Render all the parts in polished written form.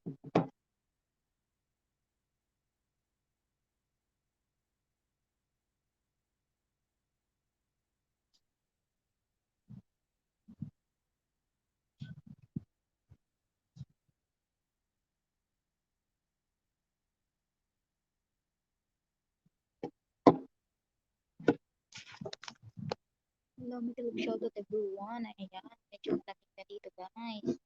Hello, Middle shout out everyone. Ayan, medyo malamig na dito guys.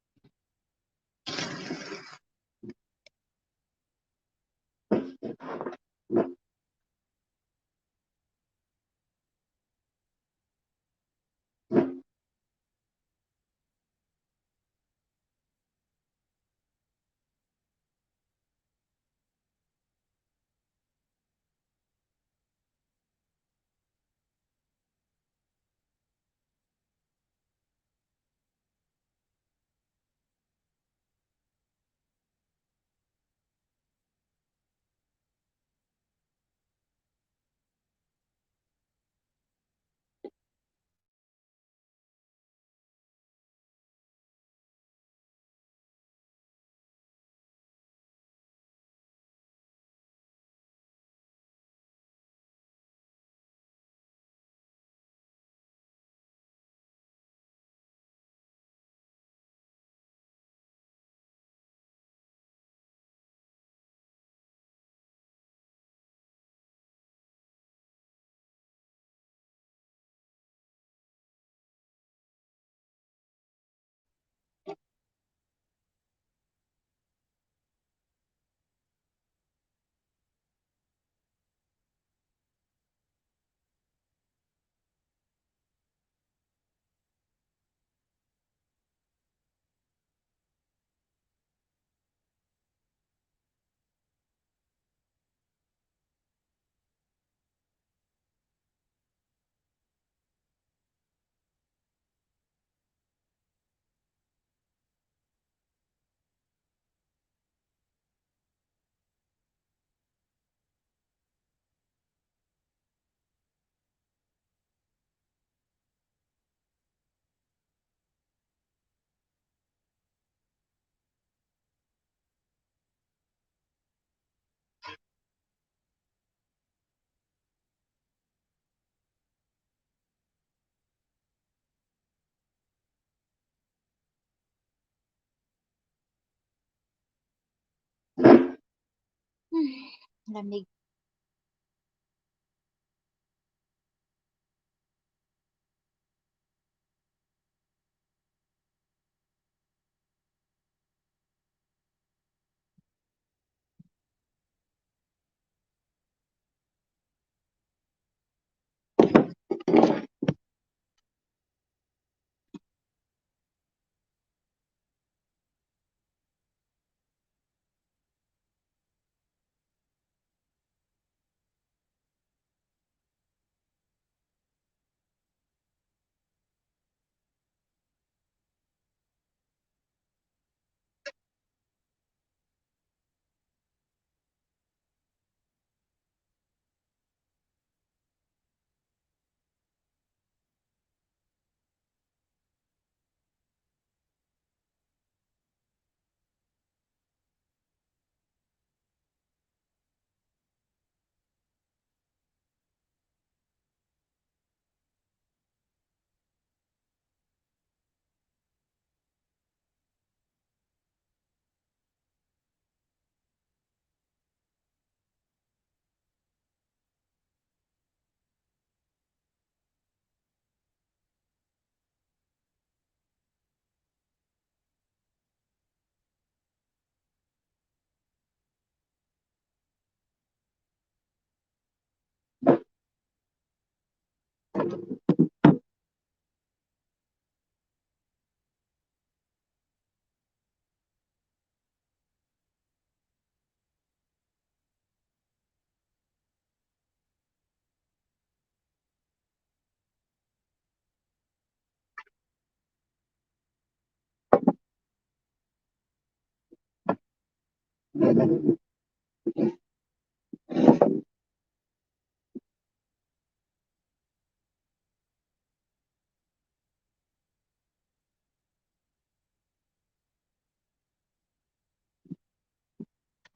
Lamig.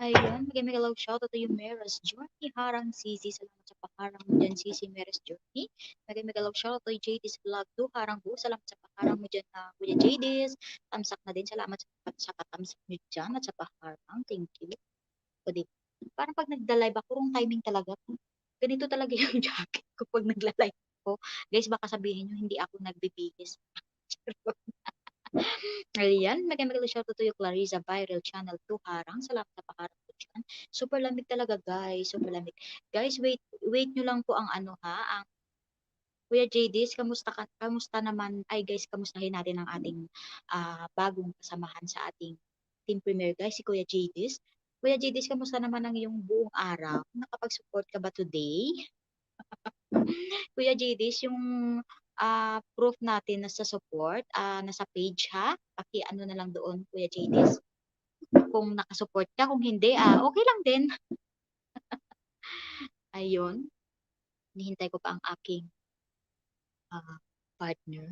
Ayan, mega shoutout to you, Meras Journey, Harang Sisi, salamat sa paharang mo dyan, Sisi Meras Journey. Mega shoutout to you, JD's Vlog 2, Harang Bu, salamat sa paharang mo dyan, Kuya JD's. Tamsak na din, salamat sa patamsak nyo dyan at sa paharang, thank you. O di, parang pag nagda-live ako, wrong timing talaga. Ganito talaga yung jacket ko pag nagla-live ko. Guys, baka sabihin nyo, hindi ako nagbibihis. Ayan, mega shoutout to you, Clarissa Viral Channel 2 Harang. Salamat sa paharang ko dyan. Super lamig talaga, guys. Super lamig. Guys, wait nyo lang po ang ano ha, ang Kuya JD's, kamusta naman, ay guys, kamustahin natin ang ating bagong kasamahan sa ating team premier, guys, si Kuya JD's. Kuya JD's, kamusta naman ang iyong buong araw? Nakapag-support ka ba today? Kuya JD's, yung proof natin na sa support, nasa page ha. Paki-ano na lang doon, Kuya JD's. Kung nakasupport ka, kung hindi, okay lang din. Ayun, hinihintay ko pa ang aking partner.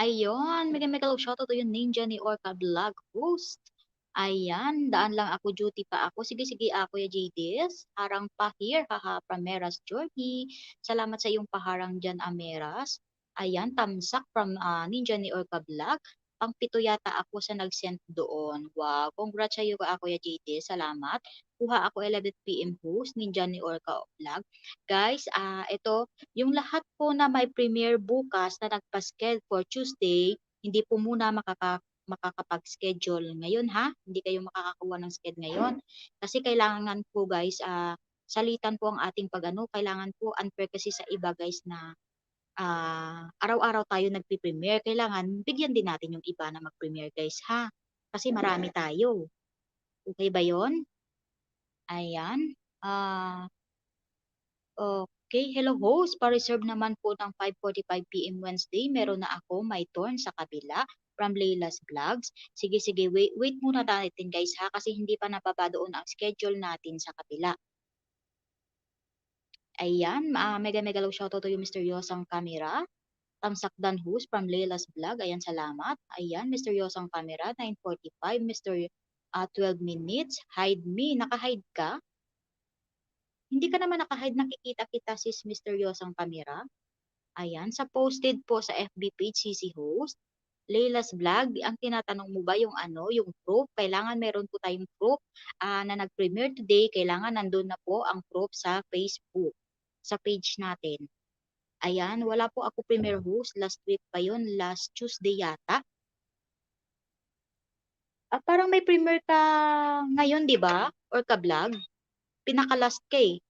Ayun, mega shoutout to yung ninja ni Orca Vlog host. Ayan, daan lang ako, duty pa ako. Sige, ako ya JDS. Harang pa here, haha, from Meras Journey. Salamat sa iyong paharang dyan, Ameras. Ayan, tamsak from ninja ni Orca Vlog. Pang-pito yata ako sa nag-send doon. Wow, congrats sa iyo ako ya JDS. Salamat. Kuha ako 11 p.m. host, ninja ni Orca Vlog. Guys, ito, yung lahat po na may premiere bukas na nagpa-schedule for Tuesday, hindi po muna makakapag-schedule ngayon ha. Hindi kayo makakakuha ng schedule ngayon. Kasi kailangan po guys, salitan po ang ating pag-ano. Kailangan po unfair kasi sa iba guys na araw-araw tayo nagpi-premiere. Kailangan bigyan din natin yung iba na mag-premiere guys ha. Kasi marami tayo. Okay ba yon? Ayan. Okay, hello host. Pa-reserve naman po ng 5:45 p.m. Wednesday. Meron na ako, my turn sa kabila from Leila's Vlogs. Sige, wait muna natin guys ha kasi hindi pa nababa doon ang schedule natin sa kabila. Ayan, mega low shoutout to you Mr. Yosang Camera. Tamsak Dan host from Leila's Vlog. Ayan, salamat. Ayan, Mr. Yosang Camera, 9:45. Mr. 12 minutes. Hide me. Naka-hide ka? Hindi ka naman naka-hide. Nakikita kita sis Mr. Yosang Camera. Ayan, sa posted po sa FB page CC Host, Leila's Vlog, ang tinatanong mo ba yung ano, yung proof? Kailangan meron po tayong proof na nag-premiere today. Kailangan nandun na po ang proof sa Facebook, sa page natin. Ayan, wala po ako premiere host. Last week pa yun, last Tuesday yata. Parang may premiere ka ngayon, di ba? Or ka-vlog? Pinaka-last ka eh.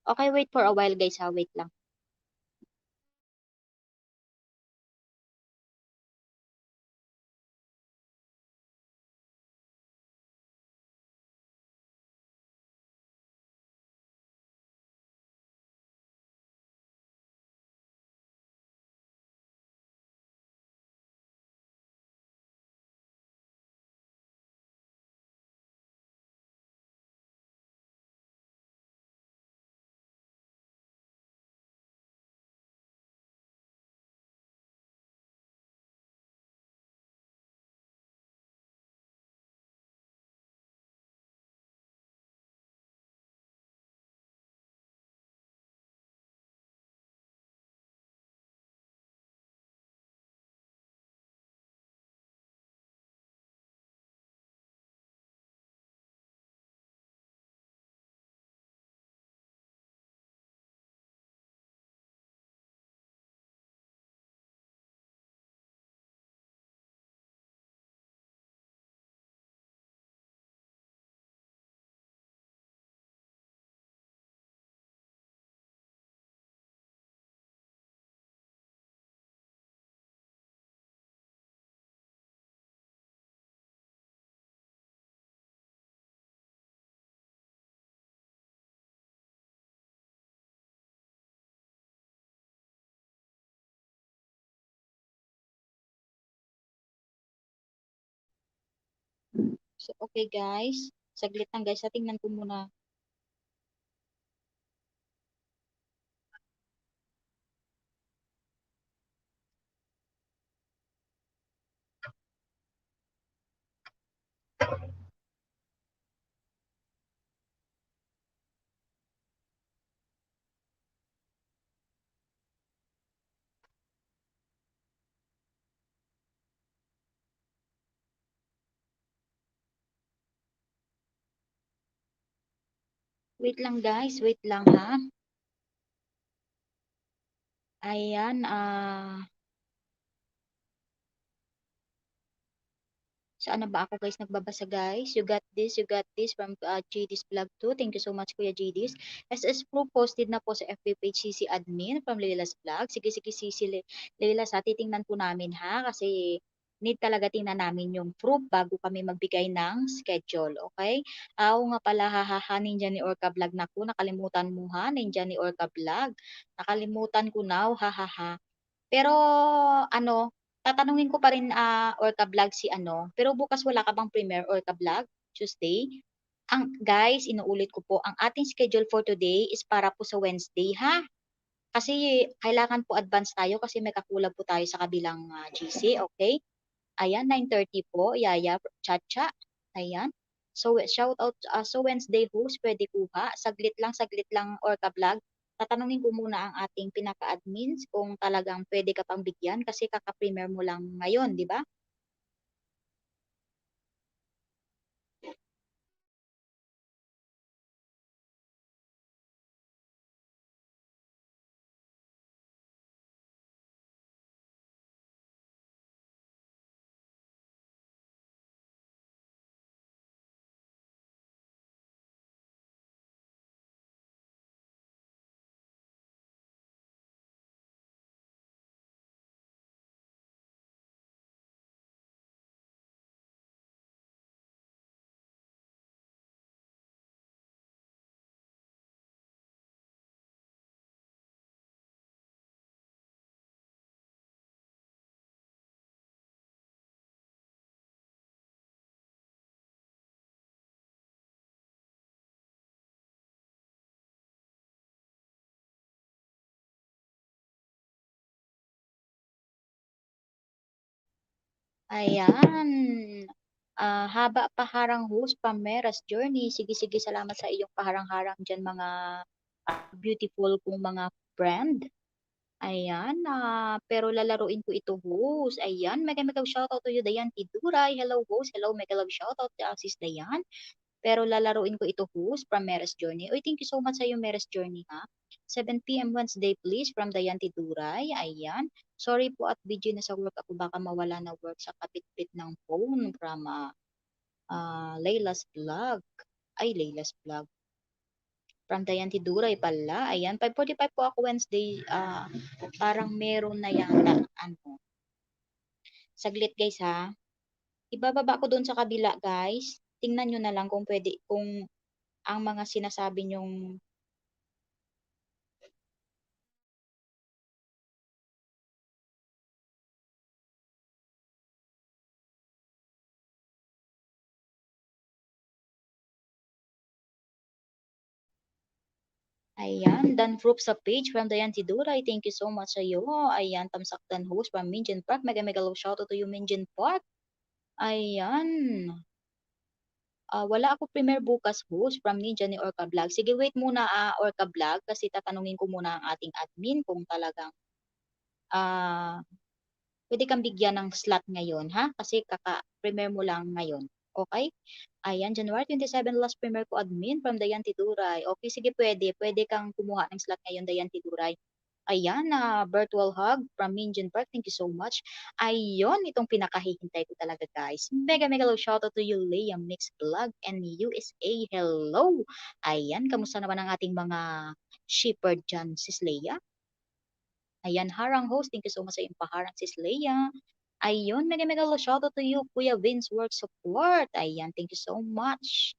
Okay, wait for a while guys ha. Wait lang. So, okay guys. Saglit lang guys. Tingnan ko muna. Wait lang guys. Wait lang ha. Ayan. Saan na ba ako guys nagbabasa guys? You got this from JD's Vlog 2. Thank you so much Kuya JD's. SS Proof posted na po sa FB page CC Admin from Leila's Vlog. Sige sige CC Leila sa titingnan po namin ha kasi need talaga tingnan namin yung proof bago kami magbigay ng schedule, okay? Oo nga pala hahaha Ninja ni Orca Vlog na ko. Nakalimutan mo ha Ninja ni Orca Vlog. Nakalimutan ko now hahaha. Pero ano, tatanungin ko pa rin, Orca Vlog si ano, pero bukas wala ka bang premiere Orca Vlog? Tuesday? Guys, inuulit ko po, ang ating schedule for today is para po sa Wednesday ha. Kasi kailangan po advance tayo kasi may kakulang po tayo sa kabilang GC, okay? Ayan, 9:30 po, Yaya, Chacha. Ayan. So, shout out, so Wednesday host, pwede kuha. Saglit lang, Orca Vlog. Tatanungin ko muna ang ating pinaka-admins kung talagang pwede ka pang bigyan kasi kaka-premiere mo lang ngayon, di ba? Ayan. Haba paharang host, Pameras Journey. Sige, sige, salamat sa iyong paharang-harang dyan mga beautiful kong mga friend. Ayan, pero lalaruin ko ito, host. Ayan, mega mega shoutout to you, Dayan Tiduray. Hello, host. Hello, mega love shoutout, sis Dayan. Pero lalaruin ko ito, host, from Meres Journey. Oy, thank you so much sa iyo, Meres Journey, ha. 7 p.m. Wednesday, please, from Dayan Tiduray. Ayan. Sorry po at busy na sa work ako. Baka mawala na work sa kapit-pit ng phone from Layla's Vlog. Ay, Layla's Vlog. From Dayan Tiduray pala. Ayan, 5:45 po ako Wednesday. Parang meron na yata. Ano. Saglit guys ha. Ibababa ko doon sa kabila guys. Tingnan nyo na lang kung pwede, kung ang mga sinasabi nyong ayan, Dan Proof sa page from Dayan Tiduray. Thank you so much sa iyo. Ayan, Tamsaktan host from Minjin Park. Mega mega love shoutout to you, Minjin Park. Ayan. Wala ako premiere bukas host from Ninja ni Orca Vlog. Sige, wait muna Orca Vlog kasi tatanungin ko muna ang ating admin kung talagang ah pwede kang bigyan ng slot ngayon ha kasi kaka-premiere mo lang ngayon. Okay? Ayan, January 27 last premiere ko admin from Dayan Tiduray. Okay, sige pwede. Pwede kang kumuha ng slot ngayon Dayan Tiduray. Ayan, virtual hug from Minjin Park. Thank you so much. Ayun, itong pinakahihintay ko talaga guys. Mega mega low shoutout to you, Leia Mix Vlog and USA. Hello! Ayan, kamusta naman ang ating mga shipper dyan, sis Leia? Ayan, harang host. Thank you so much sa iyong paharang, sis Leia. Ayun, mega mega low shoutout to you, Kuya Vince Work Support. Ayan, thank you so much.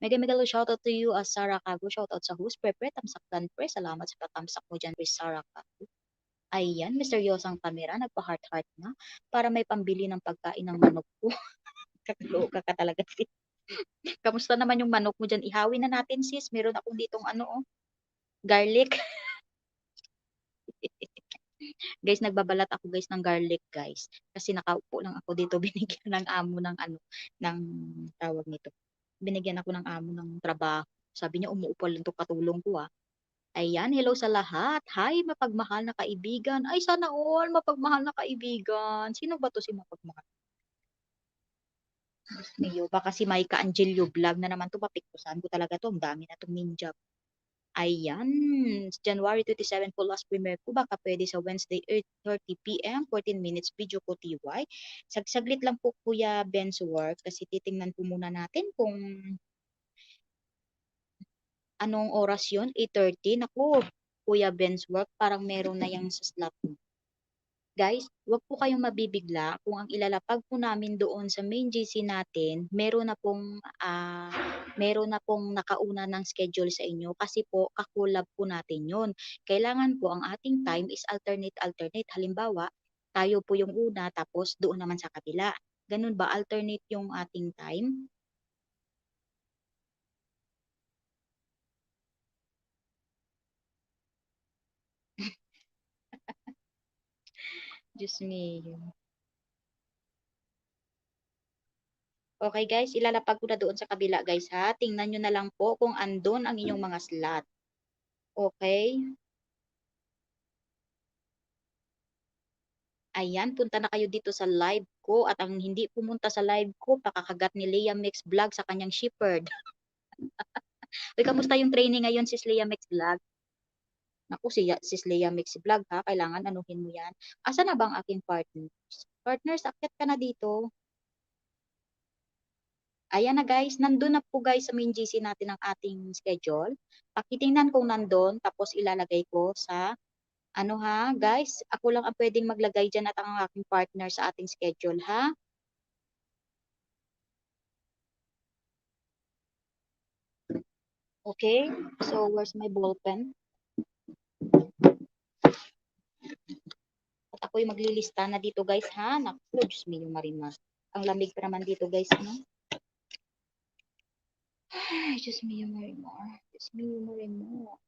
Mega mega low shoutout to you, Sarah Kago. Shoutout sa host, Pre, tamsaktan pre. Salamat sa patamsak mo dyan, pre, Sarah Kago. Ayan, misteryosang kamera, nagpa-heart-heart na para may pambili ng pagkain ng manok ko. Kakaloka ka talaga. Kamusta naman yung manok mo diyan? Ihawin na natin sis, meron akong ditong ano, oh, garlic. Guys, nagbabalat ako guys ng garlic guys. Kasi nakaupo lang ako dito, binigyan ng amo ng ano, ng tawag nito. Binigyan ako ng amo ng trabaho. Sabi niya, umuupo lang 'to katulong ko ah. Ayan, hello sa lahat. Hi, mapagmahal na kaibigan. Ay, sana all mapagmahal na kaibigan. Sino ba to si mapagmahal? Niyo, baka si Maika Angelio vlog na naman to. Papiktusan ko talaga to. Ang dami na tong ninja. Ayan, January 27 po last premiere ko. Baka pwede sa Wednesday 8:30 p.m. 14 minutes video ko TY. Saglit lang po Kuya Ben's work kasi titingnan po muna natin kung anong oras yon 8:30. Naku, Kuya Ben's work parang meron na yang sa slot. Guys, wag po kayong mabibigla kung ang ilalapag po namin doon sa main GC natin, meron na pong nakauna ng schedule sa inyo kasi po kakulab po natin 'yon. Kailangan po ang ating time is alternate. Halimbawa, tayo po yung una tapos doon naman sa kabila. Ganun ba? Alternate yung ating time? Diyos mio. Okay guys, ilalapag ko na doon sa kabila guys ha. Tingnan nyo na lang po kung andun ang inyong mga slot. Okay? Ayan, punta na kayo dito sa live ko at ang hindi pumunta sa live ko, pakakagat ni Leah Mix Vlog sa kanyang shepherd. Uy, kamusta yung training ngayon, sis Leah Mix Vlog? Naku, sis Leah Mix Vlog ha, kailangan anuhin mo yan. Asa na bang aking partners? Partners, akyat ka na dito. Ayan na guys, nandun na po guys sa main GC natin ang ating schedule. Pakitingnan kung nandun, tapos ilalagay ko sa ano ha, guys, ako lang ang pwedeng maglagay dyan at ang aking partner sa ating schedule ha. Okay, so where's my ball pen? At ako'y maglilista na dito guys ha. Naku, Diyos mio Marimar. Ang lamig pa naman dito guys, no? Ay, Diyos mio Marimar. Diyos mio Marimar.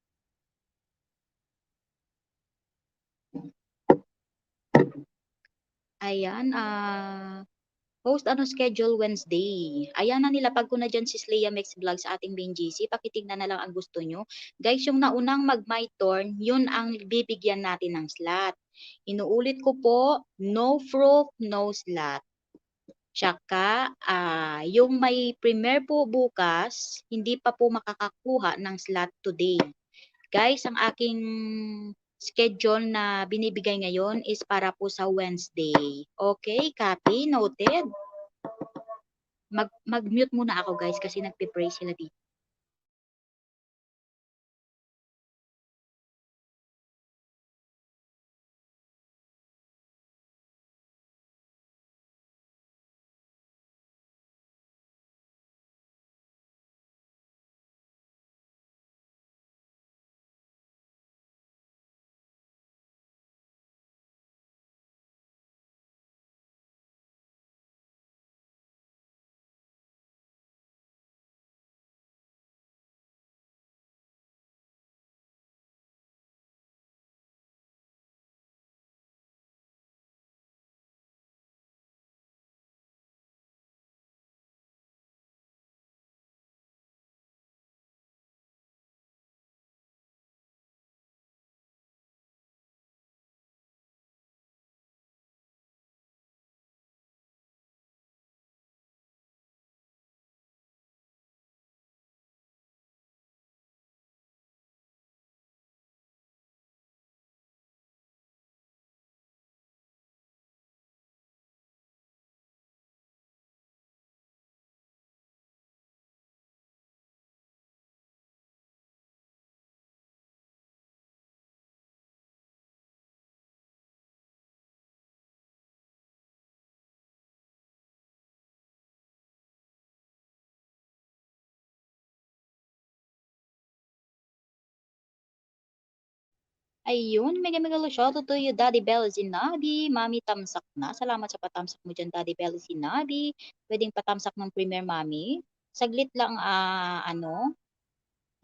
Ayan, post ano schedule Wednesday. Ayan na nilapag ko na dyan si Slea Mix Vlog sa ating main GC. Pakitignan na lang ang gusto nyo. Guys, yung naunang mag my turn, yun ang bibigyan natin ng slot. Inuulit ko po, no proof, no slot. Tsaka, yung may premiere po bukas, hindi pa po makakakuha ng slot today. Guys, ang aking schedule na binibigay ngayon is para po sa Wednesday. Okay, copy, noted. Mag-mute muna ako guys kasi nagpe-pray sila dito. Ayun, mega mega shoutout to you, Daddy Bell Zinabi. Mami, tamsak na. Salamat sa patamsak mo dyan, Daddy Bell Zinabi. Pwedeng patamsak ng Premier Mami. Saglit lang,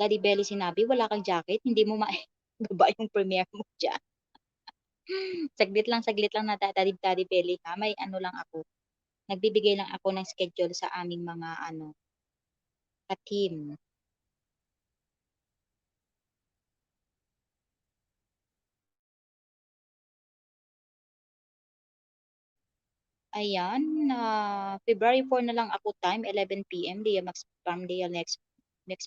Daddy Belly sinabi, "Wala kang jacket, hindi mo maibaba yung premiere mo diyan." Saglit lang na Daddy Belly ha, may ano lang ako, nagbibigay lang ako ng schedule sa aming mga ka-team. Ayan, February 4 na lang ako time, 11 PM, Lea Max from Lea next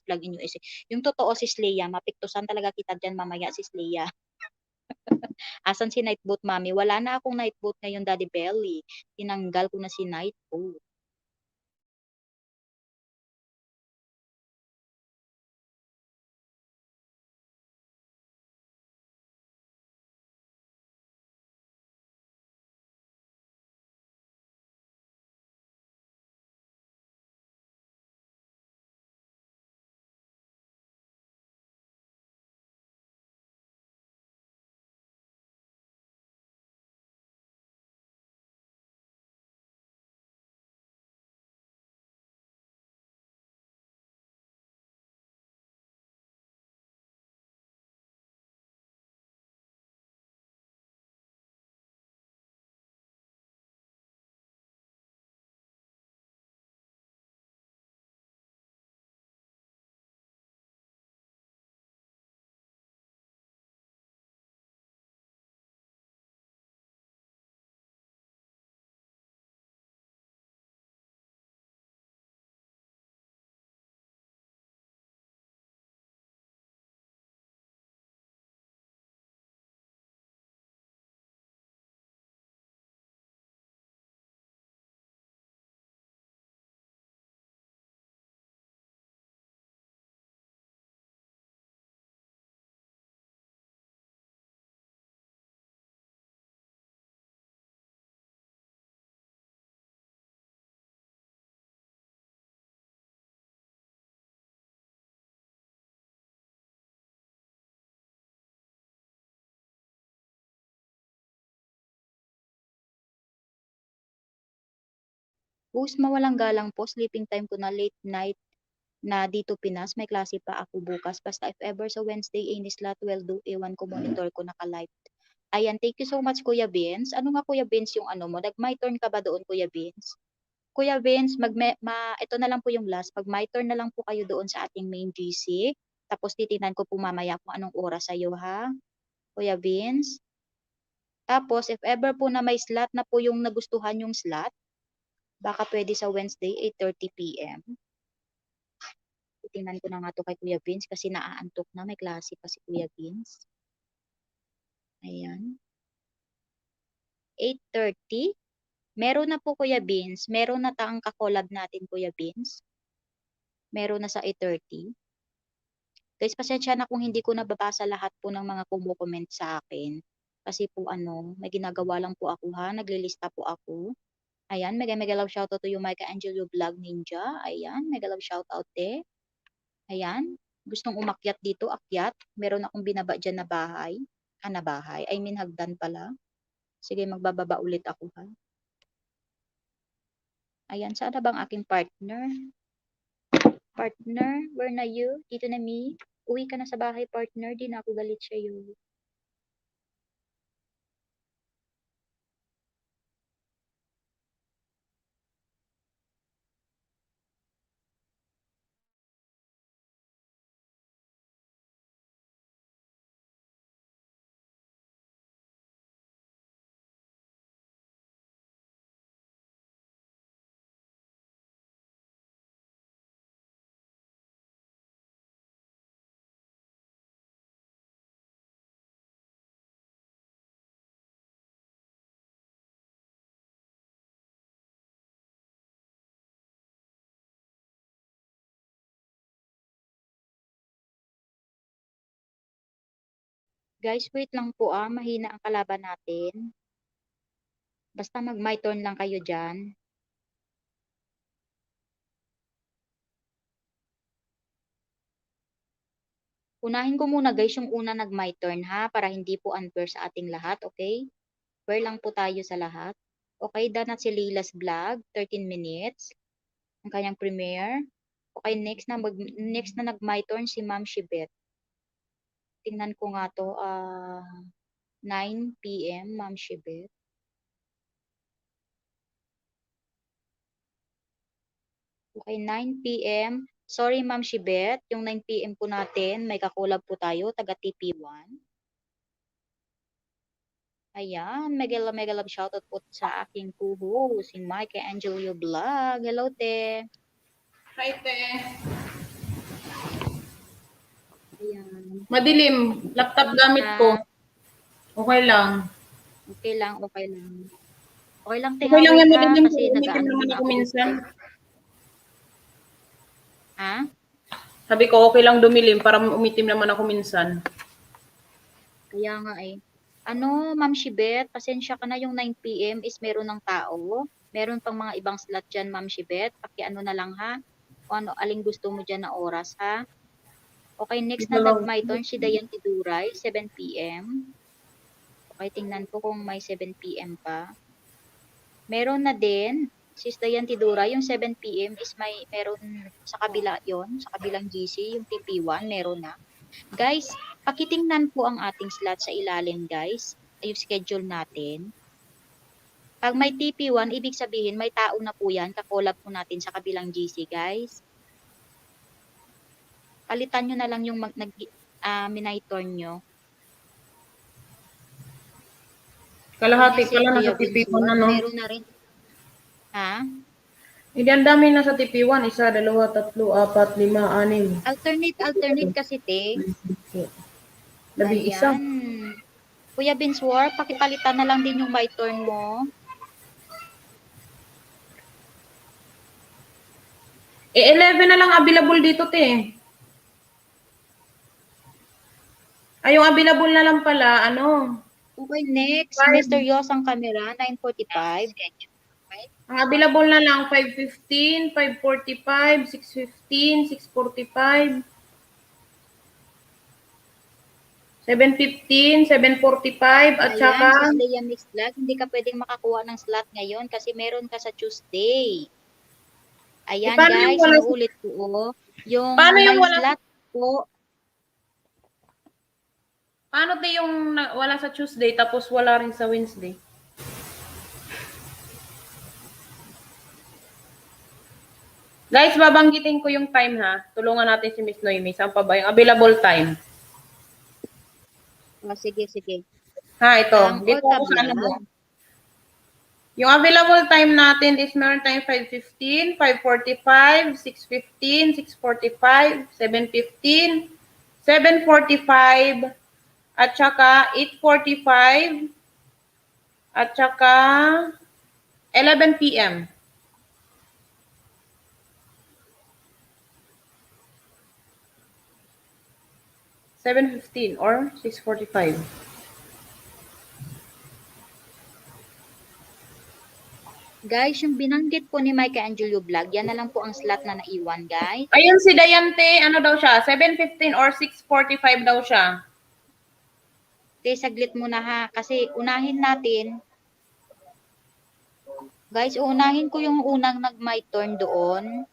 vlog in USA. Yung totoo si Leia, mapiktusan talaga kita diyan mamaya sis Leia. Asan si night boot mommy? Wala na akong night boot ngayon Daddy Belly, tinanggal ko na si night boot. Post mawalang galang po, sleeping time ko na late night na dito Pinas, may klase pa ako bukas. Basta if ever sa Wednesday, any slot will do, ewan ko monitor ko naka-live. Ayan, thank you so much Kuya Vince. Ano nga Kuya Vince yung ano mo? Nag-my turn ka ba doon Kuya Vince? Kuya Vince, ito na lang po yung last. Mag-my turn na lang po kayo doon sa ating main GC. Tapos titingnan ko po mamaya kung anong oras sa'yo ha, Kuya Vince. Tapos if ever po na may slot na po yung nagustuhan yung slot, baka pwede sa Wednesday, 8:30 PM. Titingnan ko na nga to kay Kuya Vince kasi naaantok na. May klase pa si Kuya Vince. Ayan. 8:30. Meron na po Kuya Vince. Meron na taang ka-collab natin Kuya Vince. Meron na sa 8:30. Guys, pasensya na kung hindi ko nababasa lahat po ng mga kumo-comment sa akin. Kasi po may ginagawa lang po ako ha. Naglilista po ako. Ayan, mega mega love shoutout to you Micah Angelo Vlog Ninja. Ayan, mega love shoutout Ayan, gustong umakyat dito, akyat. Meron akong binaba dyan na bahay. Na bahay. I mean, hagdan pala. Sige, magbababa ulit ako ha. Ayan, saan na bang aking partner? Partner, where na you? Dito na me. Uwi ka na sa bahay, partner. Di na ako galit sa'yo. Guys, wait lang po mahina ang kalaban natin. Basta mag-my turn lang kayo dyan. Unahin ko muna guys yung una nag-my turn ha, para hindi po unfair sa ating lahat, okay? Fair lang po tayo sa lahat. Okay, done at si Lila's vlog, 13 minutes. Ang kanyang premiere. Okay, next na nag-my turn si Ma'am Shibet. Tingnan ko nga to, 9 PM, Ma'am Shibet. Okay, 9 PM. Sorry, Ma'am Shibet, yung 9 PM po natin, may kakulab po tayo, taga TP1. Ayan, mega love shoutout po sa aking kuho, si Mike Angelio Vlog. Hello, te. Hi, te. Ayan. Madilim. Laptop gamit ko. Okay lang. Okay lang, okay lang. Okay lang, te, Okay lang yan, wait ha, madilim ko. kasi Umitim nag-aano naman muna ako ako minsan. dito. Ha? Sabi ko, okay lang dumilim para umitim naman ako minsan. Kaya nga eh. Ano, Ma'am Shibet, pasensya ka na yung 9 PM is meron ng tao. Meron pang mga ibang slot dyan, Ma'am Shibet. Pakiano na lang ha. Kung ano, aling gusto mo dyan na oras ha. Okay, next na my turn si Dayan Tiduray, 7 PM. Okay, tingnan ko kung may 7 PM pa. Meron na din, Sis Dayan Tiduray, yung 7 PM is meron sa kabila yon, sa kabilang GC, yung TP1, meron na. Guys, pakitingnan po ang ating slot sa ilalim, guys. Yung schedule natin. Pag may TP1, ibig sabihin may tao na po yan. Kakolab po natin sa kabilang GC, guys. Palitan nyo na lang yung minitor nyo. Kalahati pala na sa TP1, ano? Meron na rin. Ha? Hindi, ang dami na sa TP1. 1, 2, 3, 4, 5, 6. Alternate kasi, te. 11. Ayan. Kuya Binswar, pakipalitan na lang din yung my turn mo. Eh, 11 na lang available dito, te. Ay, yung available na lang pala, ano? Okay, next. 5. Misteryosang camera, 9:45. Ang available na lang, 5:15, 5:45, 6:15, 6:45, 7:15, 7:45, at saka... Ayan, Sis Lea Mix Vlog, hindi ka pwedeng makakuha ng slot ngayon kasi meron ka sa Tuesday. Ayan, guys, inuulit ko. Yung may slot po. Paano tayo yung wala sa Tuesday tapos wala rin sa Wednesday? Guys, babanggitin ko yung time ha. Tulungan natin si Miss Noemi. Saan pa ba yung available time? Oh, sige, sige. Ha, ito. Dito ako sa ano mo. Yung available time natin is meron tayong 5:15, 5:45, 6:15, 6:45, 7:15, 7:45, at saka 8:45, at saka 11 PM. (7:15) or 6:45. Guys, yung binanggit po ni Mike Angelio Vlog, yan na lang po ang slot na naiwan, guys. Ayun si Dayante, ano daw siya? 7:15 or 6:45 daw siya. Okay, saglit muna ha. Kasi unahin natin. Guys, unahin ko yung unang nag-my turn doon.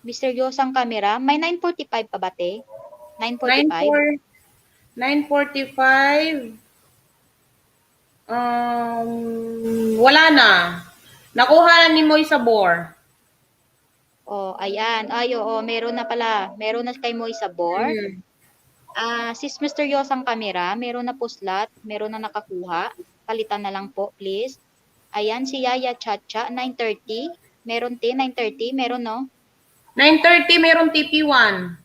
Misteryosang camera. May 9:45 pa ba, te? 9:45? 9:45. Wala na. Nakuha na ni Moy Sabor. Oh, ayan. Ay, oo, meron na pala. Meron na kay Moy Sabor. Sis Misteryosang camera, meron na po slot. Meron na nakakuha. Palitan na lang po, please. Ayan, si Yaya Chacha, 9:30. Meron, te, 9:30. Meron, no? 9:30, meron TP1.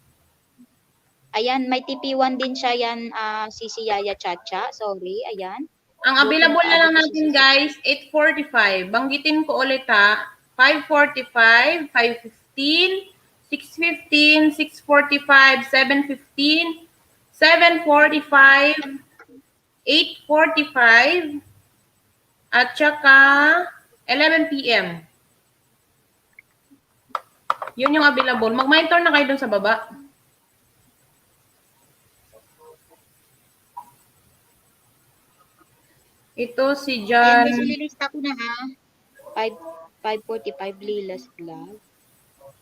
Ayan, may TP1 din siya yan, si Yaya Chacha. Sorry, ayan. Ang available na lang natin, guys, 8:45. Banggitin ko ulit ha. 5:45, 5:15, 6:15, 6:45, 7:15, 7:45, 8:45, at saka 11 PM. Yun yung available. Mag-monitor na kayo dun sa baba. Ito si John. Ayan, guys, ililista ko na ha. 5:45 Lilas Vlog.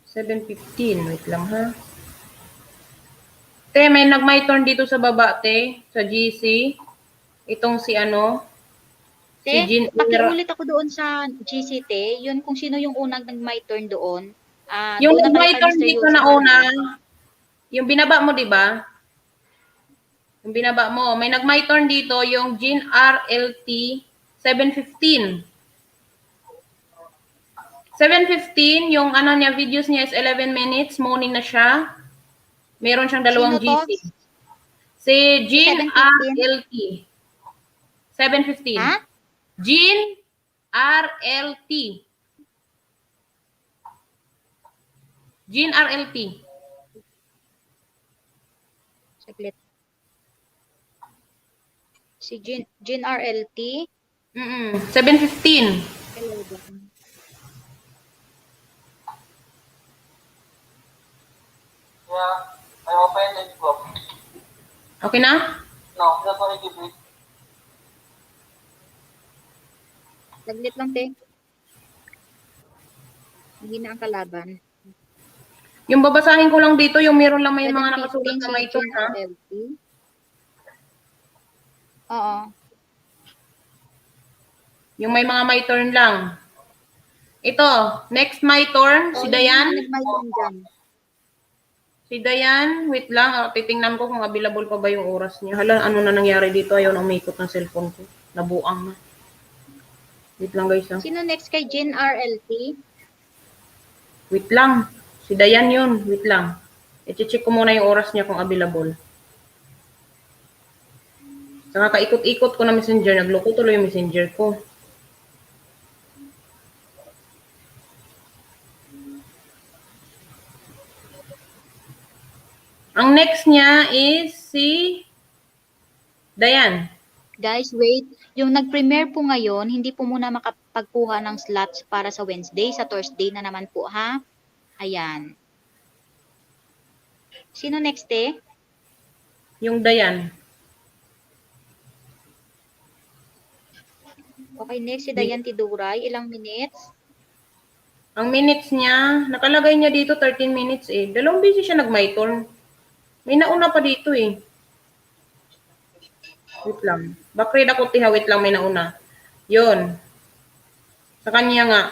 7:15. Wait lang ha. Te, may nag-my turn dito sa baba, te. Sa GC. Itong si ano. Si Te, Jean. pakiulit ako doon sa GCT. Yun kung sino yung unang nag-my turn doon. Yung Doon na tayo nag-my kay turn Mr. dito Yusuf na una. muna. Yung binaba mo, di ba? Yung binaba mo. May nag-my turn dito. Yung Jean RLT 7:15. 7:15, yung ano niya, videos niya is 11 minutes, morning na siya. Meron siyang dalawang Sino to? GC. Si Jean 7:15? RLT. 7:15. Ha? Jean RLT. Jean RLT. Saglit. Si Jean RLT. 7:15. Yeah, I opened it, bro. Okay na? No, that's what I give it. Saglit lang, te. Hindi na ang kalaban. Yung babasahin ko lang dito, yung meron lang may mga 7:15 nakasulat na si may turn, Jean ha? RLT. Oo. Yung may mga may turn lang. Ito, next my turn, si Yung Dayan. nag-my turn dyan. Si Dayan, wait lang, titingnan ko kung available pa ba yung oras niya. Hala, ano na nangyari dito? Ayaw na umikot ng cellphone ko. Nabuang na. Wait lang guys, ha. Sino next kay Jean RLT? Wait lang. Si Dayan yun. Wait lang. I-check ko muna yung oras niya kung available. Saka kaikot-ikot ko na messenger. Nagloko tuloy yung messenger ko. Ang next niya is si Dayan. Guys, wait. Yung nag-premiere po ngayon, hindi po muna makapagkuha ng slots para sa Wednesday. Sa Thursday na naman po, ha? Ayan. Sino next, eh? Yung Dayan. Okay, next si Dayan Tiduray. Ilang minutes? Ang minutes niya, nakalagay niya dito 13 minutes eh. Dalawang busy siya nag-my turn. May nauna pa dito eh. Wait lang. Bakit ako tiha, wait lang, may nauna. Yun. Sa kanya nga.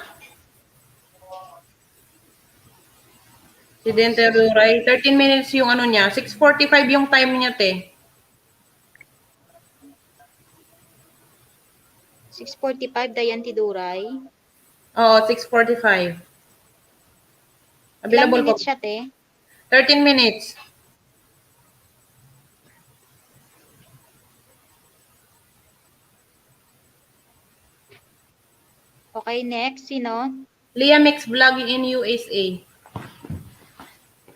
Si Denteruray, 13 minutes yung ano niya. 6:45 yung time niya, te. 6:45, Dayan Tiduray. Oo, 6:45. Ilang Available minutes pa. siya, te? 13 minutes. Okay, next. Sino? Leah Mix Vlogging in USA.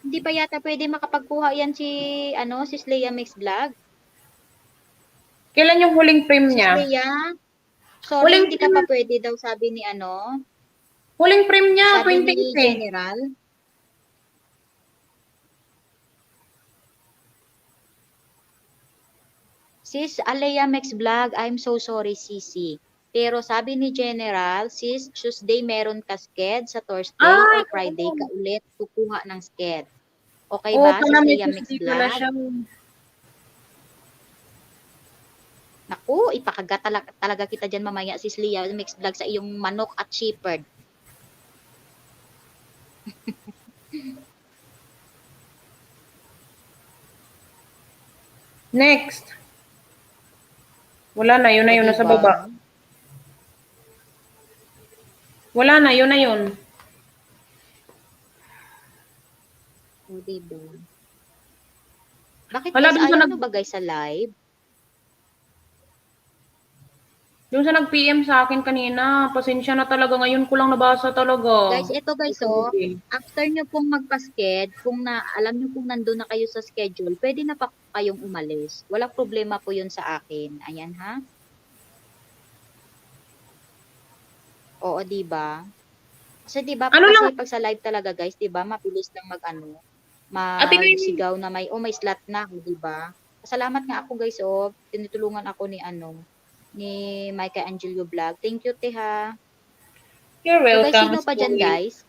Hindi pa yata pwede makapagkuha yan si Slea Mix Vlog. Kailan yung huling frame Si niya? Slea, sorry, Huling hindi ka pa pwede daw, sabi ni Huling frame niya, sabi ni 28 eh. General. Sis, Alea Mix Vlog, I'm so sorry, Sisi. Pero sabi ni General, sis, Tuesday meron ka sked, sa Thursday or Friday ka ulit kukuha ng sked. Okay Oo, ba, sis pala may Lea Mix Tuesday pala Vlog? siya. Naku, ipakagat talaga kita dyan mamaya, sis Lea Mix Vlog, sa iyong manok at shepherd. Next. Wala na, yun na yun, nasa Diba? baba. Wala na, yun na yun. O, diba? Bakit Hala, guys, dun sa ayaw nag- nyo ba guys sa live? Yung sa nag-PM sa akin kanina, pasensya na talaga. Ngayon ko lang nabasa talaga. Guys, ito guys, after nyo pong magpa-sked, alam nyo kung nandun na kayo sa schedule, pwede na pa kayong umalis. Walang problema po yun sa akin. Ayan ha. Oo, diba? Kasi diba, Ano kasi lang? pag sa live talaga guys, diba, mabilis lang Ate Noemi. magsigaw na may slot na ako, diba? Salamat nga ako guys, tinutulungan ako ni Micah Angelio Vlog. Thank you, te ha. You're So guys, welcome. sino pa dyan, guys?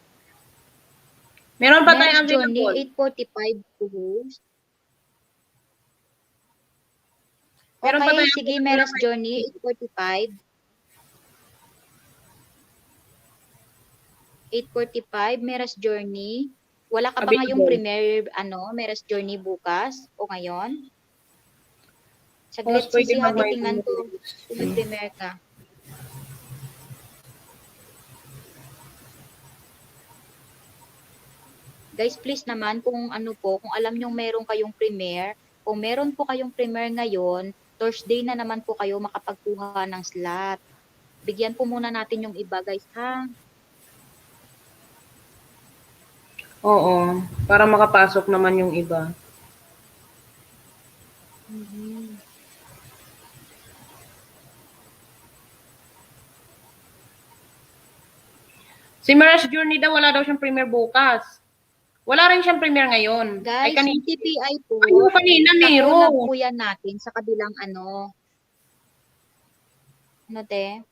Meron pa Meras tayong Journey, available. 8:45 to host. Meron pa Okay, tayong sige, available Meras na Journey, 8:45. 8:45, Meras Journey. Wala ka ba ngayong available. premiere, Meras Journey bukas o ngayon? Saglit, Host, pwede sisi ha, titingnan mag-microphone. ko kung may premiere ka. Guys, please naman, kung kung alam nyo meron kayong premiere, kung meron po kayong premiere ngayon, Thursday na naman po kayo makapagkuha ng slot. Bigyan po muna natin yung iba, guys, ha? Oo, para makapasok naman yung iba. Mhm. Si Mirage Journey daw, wala daw siyang premiere bukas. Wala rin siyang premiere ngayon. Guys, yung TPI po, Ay, yung kanina tatlo na meron. po yan natin sa kabilang te?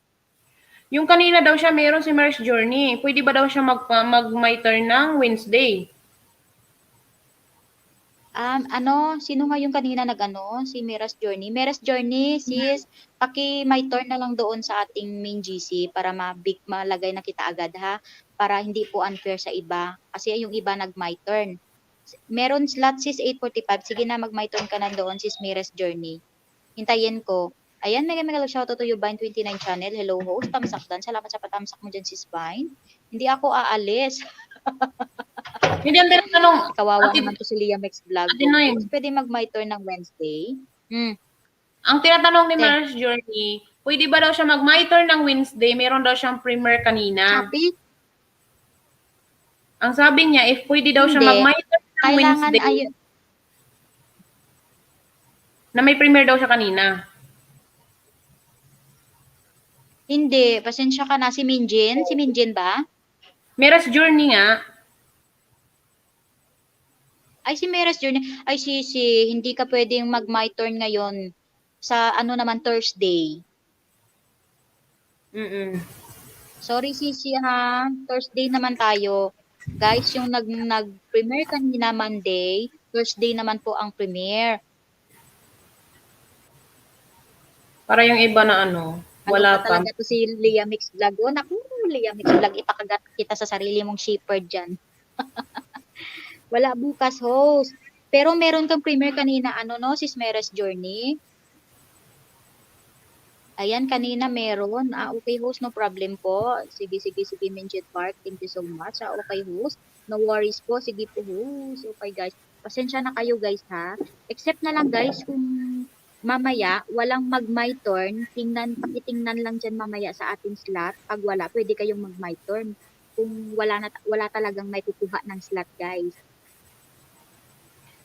Yung kanina daw siya meron si Mirage Journey. Pwede ba daw siya my turn ng Wednesday? Sino nga yung kanina si Meras Journey? Meras Journey, sis, my turn na lang doon sa ating main GC para malagay na kita agad, ha? Para hindi po unfair sa iba. Kasi yung iba my turn. Meron slot, sis, 8:45. Sige na, my turn ka na doon, sis Meras Journey. Hintayin ko. Ayan, mega shoutout to you, Vine29 channel. Hello, host. Tamsak dan. Salamat sa patamsak mo dyan, sis Vine. Hindi ako aalis. Hindi ang tinatanong. Kawawa naman to si Liam X Vlog. Ate Noy. Pwede my turn ng Wednesday. Ang tinatanong ni Mirage Journey, pwede ba daw siya my turn ng Wednesday? Meron daw siyang premiere kanina. Happy? Ang sabi niya, if pwede daw siya Hindi. my turn ng Kailangan Wednesday, na may premiere daw siya kanina. Hindi. Pasensya ka na. Si Minjin? Si Minjin ba? Mirage Journey nga. Ay, si Meras Journey. Ay, hindi ka pwedeng my turn ngayon sa Thursday. Sorry, Sisi, ha. Thursday naman tayo. Guys, yung nag-premiere kanina Monday, Thursday naman po ang premiere. Para yung iba na wala pa pa. talaga to si Liam Mix Vlog. Oh, naku, Liam Mix Vlog, ipakagat kita sa sarili mong shipper dyan. Wala bukas, host. Pero meron kang premiere kanina, sis Meras Journey. Ayan, kanina meron. Okay, host, no problem po. Sige, Minjet Park. Thank you so much. Okay, host. No worries po. Sige po, host. Okay, guys. Pasensya na kayo, guys, ha. Except na lang, guys, kung mamaya, walang my turn. Pakitingnan lang dyan mamaya sa ating slot. Pag wala, pwede kayong my turn. Kung wala talagang may kukuha ng slot, guys.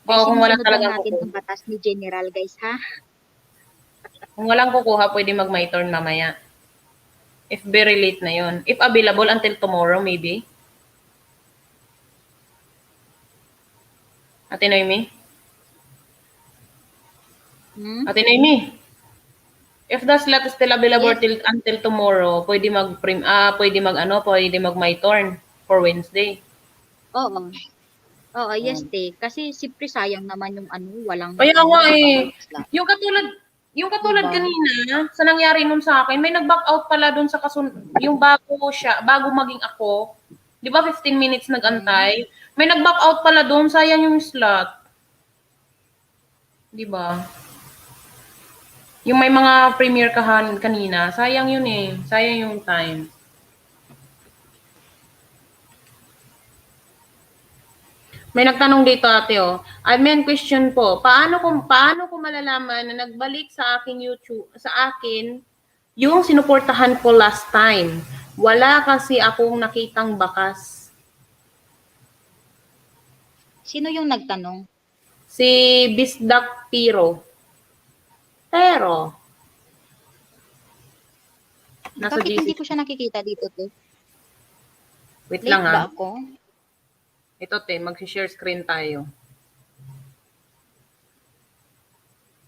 Oo, kung wala talagang natin ang batas ni General, guys, ha? Kung walang kukuha, pwede my turn mamaya. If very late na yon. If available until tomorrow, maybe. Ate Noemi? Ate Noemi? If the slot is still available until tomorrow, pwede pwede my turn for Wednesday. Oo. Oo, yes, te. Kasi siyempre sayang naman yung walang... Kaya nga Yung katulad Diba? kanina, sa nangyari nun sa akin, may nag-back out pala dun sa yung bago maging ako. Di ba 15 minutes nag-antay? May nag-back out pala dun, sayang yung slot. Di ba? Yung may mga premiere kanina, sayang yun sayang yung time. May nagtanong dito, ate, question po, paano ko malalaman na nagbalik sa akin yung sinuportahan ko last time? Wala kasi akong nakitang bakas. Sino yung nagtanong? Si Bisdak Pero. Nasa Bakit GC. hindi ko siya nakikita dito, te? Wait Late lang, ha? ba ako? Ito, te, mag-share screen tayo.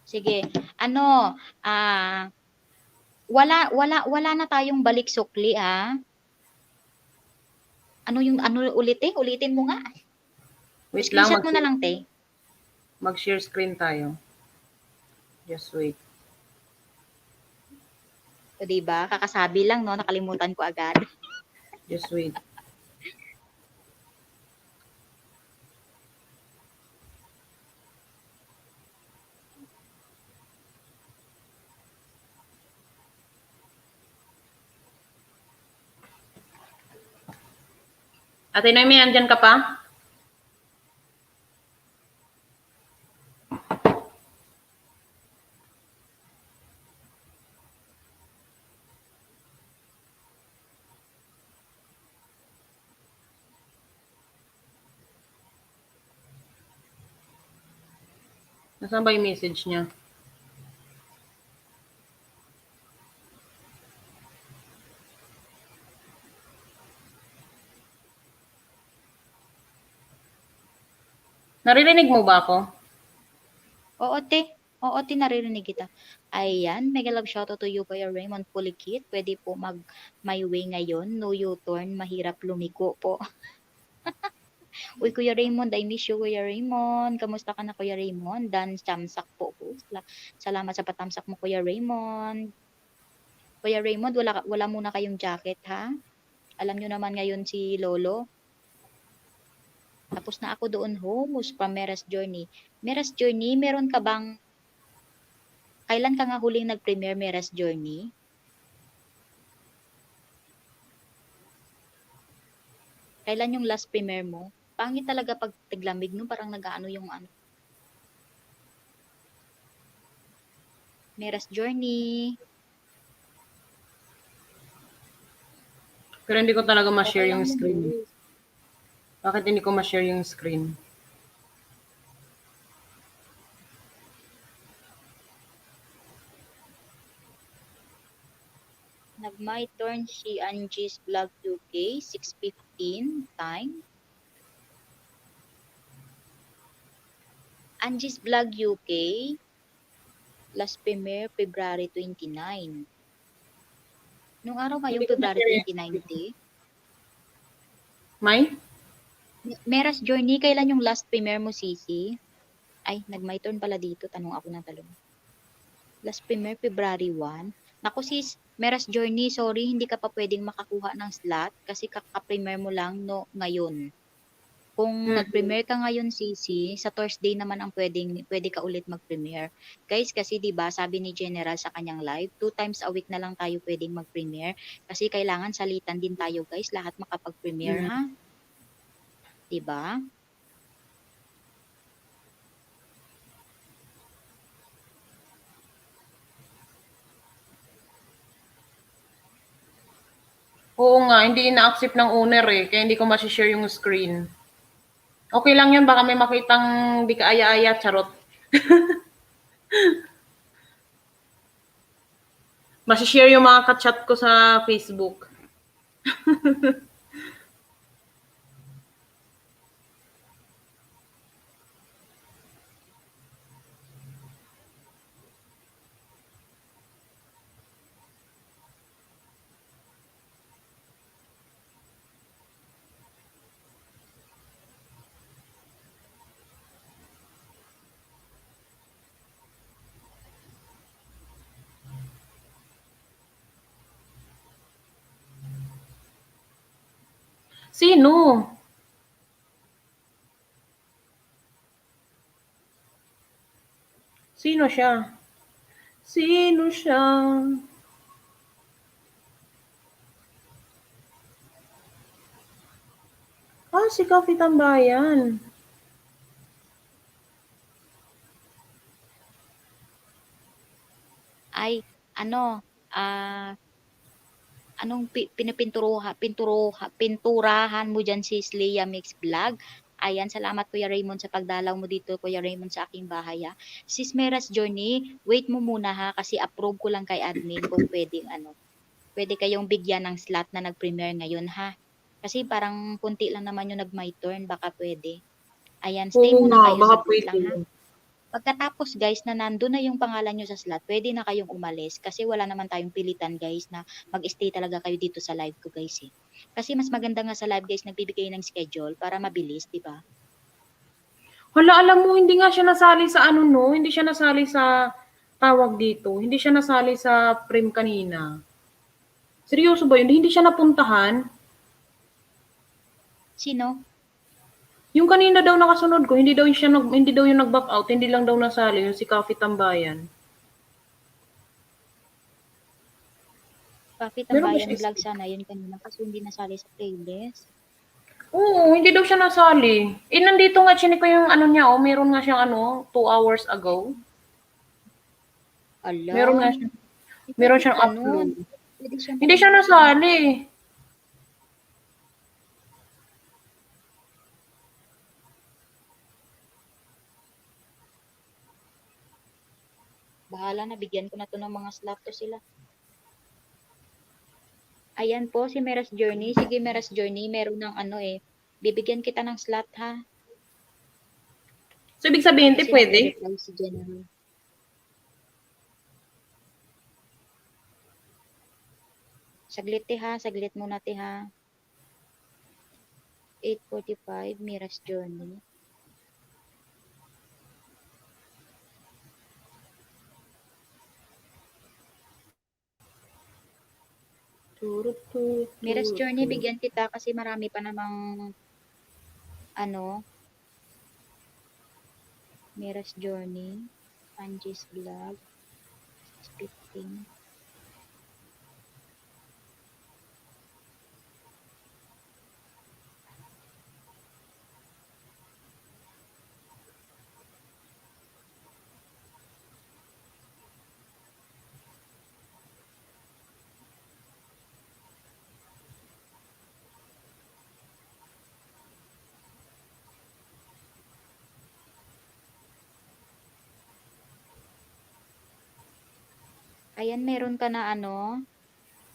Sige. Wala na tayong balik sukli, ha? Ano yung ano ulit eh? Ulitin mo nga. Wait lang, Screenshot mo na lang, te. mag-share screen tayo. Just wait. O, diba? Kakasabi lang, no? Nakalimutan ko agad. Just wait. Ate Noemi, andyan ka pa? Nasaan ba yung message niya? Naririnig mo ba ako? Oo, te. Oo, te, naririnig kita. Ayan, mega love shoutout to you, Kuya Raymond Pulikit. Pwede po my way ngayon. No U-turn, mahirap lumiko po. Uy, Kuya Raymond, I miss you, Kuya Raymond. Kamusta ka na, Kuya Raymond? Dan Chamsak po ko. Salamat sa patamsak mo, Kuya Raymond. Kuya Raymond, wala muna kayong jacket, ha? Alam nyo naman ngayon si Lolo. Tapos na ako doon, homus from Meras Journey. Meras Journey, meron ka bang... Kailan ka nga huling nag-premiere Meras Journey? Kailan yung last premiere mo? Pangit talaga pag tiglamig, no? Parang nag-ano yung ano. Meras Journey. Pero hindi ko talaga ma-share Okay yung lang screen. yun. Bakit hindi ko ma-share yung screen? Nag-my turn si Angie's Vlog UK, 6:15 time. Angie's Vlog UK, last premiere, February 29. Nung araw ngayong Hindi ko February ma-share yung 29, te. May? Meras Journey, kailan yung last premiere mo, Sisi? Ay, nag-my turn pala dito. Tanong ako ng talong. Last premiere, February 1. Naku sis, Meras Journey, sorry, hindi ka pa pwedeng makakuha ng slot kasi kaka-premiere mo lang no ngayon. Kung nag-premiere ka ngayon, Sisi, sa Thursday naman ang pwede ka ulit mag-premiere. Guys, kasi 'di ba, sabi ni General sa kanyang live, 2 times a week na lang tayo pwedeng mag-premiere kasi kailangan salitan din tayo, guys, lahat makapag-premiere, ha? 'Di ba? Oo nga, hindi ina-accept ng owner eh, kaya hindi ko ma-share yung screen. Okay lang yun, baka may makitang di ka aya-aya, charot. Ma-share yung mga ka-chat ko sa Facebook. Sino? Sino siya? Sino siya? Ah, si Coffee Tambayan. Ay, ano, anong pinturahan mo dyan si Leia Mix Vlog? Ayan, salamat Kuya Raymond sa pagdalaw mo dito, Kuya Raymond, sa aking bahay, ha. Sis Meras Journey, wait mo muna, ha, kasi approve ko lang kay admin kung pwedeng pwede kayong bigyan ng slot na nag-premiere ngayon, ha. Kasi parang kunti lang naman yung nag-my turn, baka pwede. Ayan, stay Oo muna nga, kayo baka saglit pwede. lang, ha. Pagkatapos guys na nandun na yung pangalan nyo sa slot, pwede na kayong umalis kasi wala naman tayong pilitan guys na mag-stay talaga kayo dito sa live ko guys eh. Kasi mas maganda nga sa live guys, nagbibigay ng schedule para mabilis, di ba? Hala, alam mo, hindi nga siya nasali sa ano, no? Hindi siya nasali sa tawag dito. Hindi siya nasali sa prim kanina. Seryoso ba yun? Hindi siya napuntahan? Sino? Yung kanina daw nakasunod ko, hindi daw yung nag-back out, hindi lang daw nasali yung si Coffee Tambayan. Coffee Meron ba Tambayan siya vlog stick? sana yun kanina kasi hindi nasali sa playlist. Oo, hindi daw siya nasali. Eh, nandito nga, chinik ko yung ano niya, oh, meron nga siyang ano, 2 hours ago. Ala, Meron nga siya, di meron pwede siyang ano, upload. pwede siyang Hindi siya pumunta. nasali. Bahala na, bigyan ko na to ng mga slot to sila. Ayan po, si Meras Journey. Sige, Meras Journey, meron ng ano eh. Bibigyan kita ng slot ha. So, ibig sabihin, di Kasi pwede? nagre-reply si General. Saglit te ha, saglit muna te ha. 8:45, Meras Journey. Meras Journey, bigyan kita kasi marami pa namang ano, Meras Journey, Angie's Vlog, 6:15. Ayan, meron ka na ano,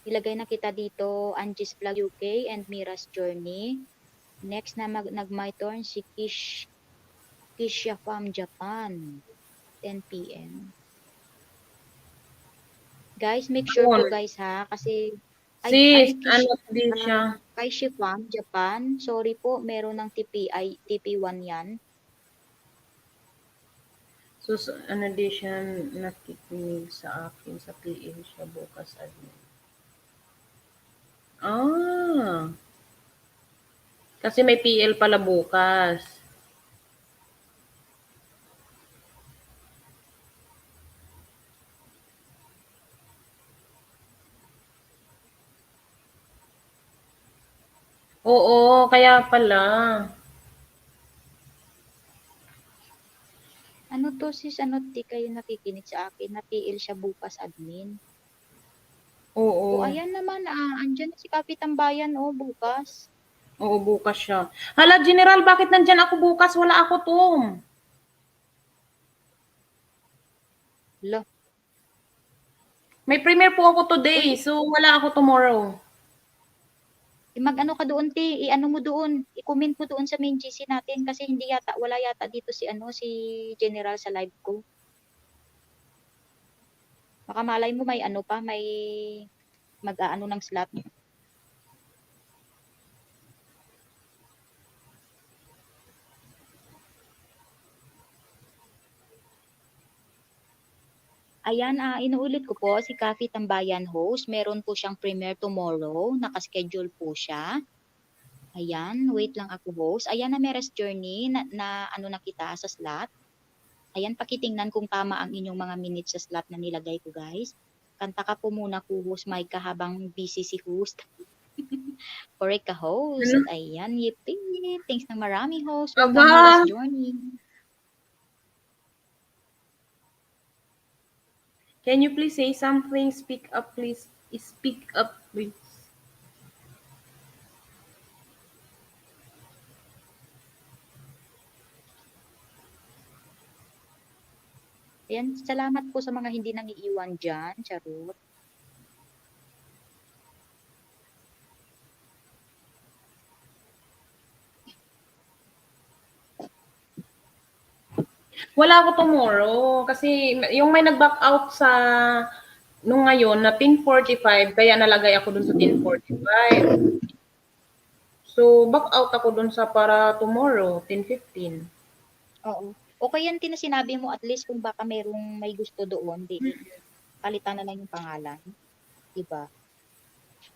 ilagay na kita dito, Angie's Vlog UK and Mira's Journey. Next na nag-my turn si Kisha from Japan, 10 p.m. Guys, make sure po guys ha, kasi Sis, ano din siya? kay Shifam, Japan, sorry po, meron ng TP1 yan. So, ano din siya nakikinig sa akin sa PL siya bukas admin. Ah. Kasi may PL pala bukas. Oo, kaya pala. Ano to sis, ano di kayo nakikinig sa akin, na PL siya bukas admin. O Oo. ayan naman, andyan na si Kapitan Bayan, bukas. Oo, bukas siya. Hala, General, bakit nandyan ako bukas? Wala ako, Tom. Lo, May premiere po ako today, so wala ako tomorrow. mag-ano ka doon, i-ano mo doon, i-comment mo doon sa main GC natin kasi wala yata dito si General sa live ko. Baka malay mo may mag-aano ng slot. Ayan, inuulit ko po si Coffee Tambayan host. Meron po siyang premiere tomorrow. Nakaschedule po siya. Ayan, wait lang ako host. Ayan na Meras Journey na ano na kita sa slot. Ayan, pakitingnan kung tama ang inyong mga minutes sa slot na nilagay ko guys. Kanta ka po muna po host Micah habang busy si host. Correct ka host. At ayan, yippee. Thanks ng marami host. Welcome Meras Journey. Can you please say something? Speak up, please. Speak up, please. Ayan, salamat po sa mga hindi nangiiwan dyan. Charot. Wala ako tomorrow kasi yung may nag-back out sa nung ngayon na 10:45 kaya nalagay ako dun sa 10:45. So, back out ako dun sa para tomorrow, 10:15. Oo. O kaya yung sinabi mo at least kung baka may gusto doon, di palitan na lang yung pangalan. Diba?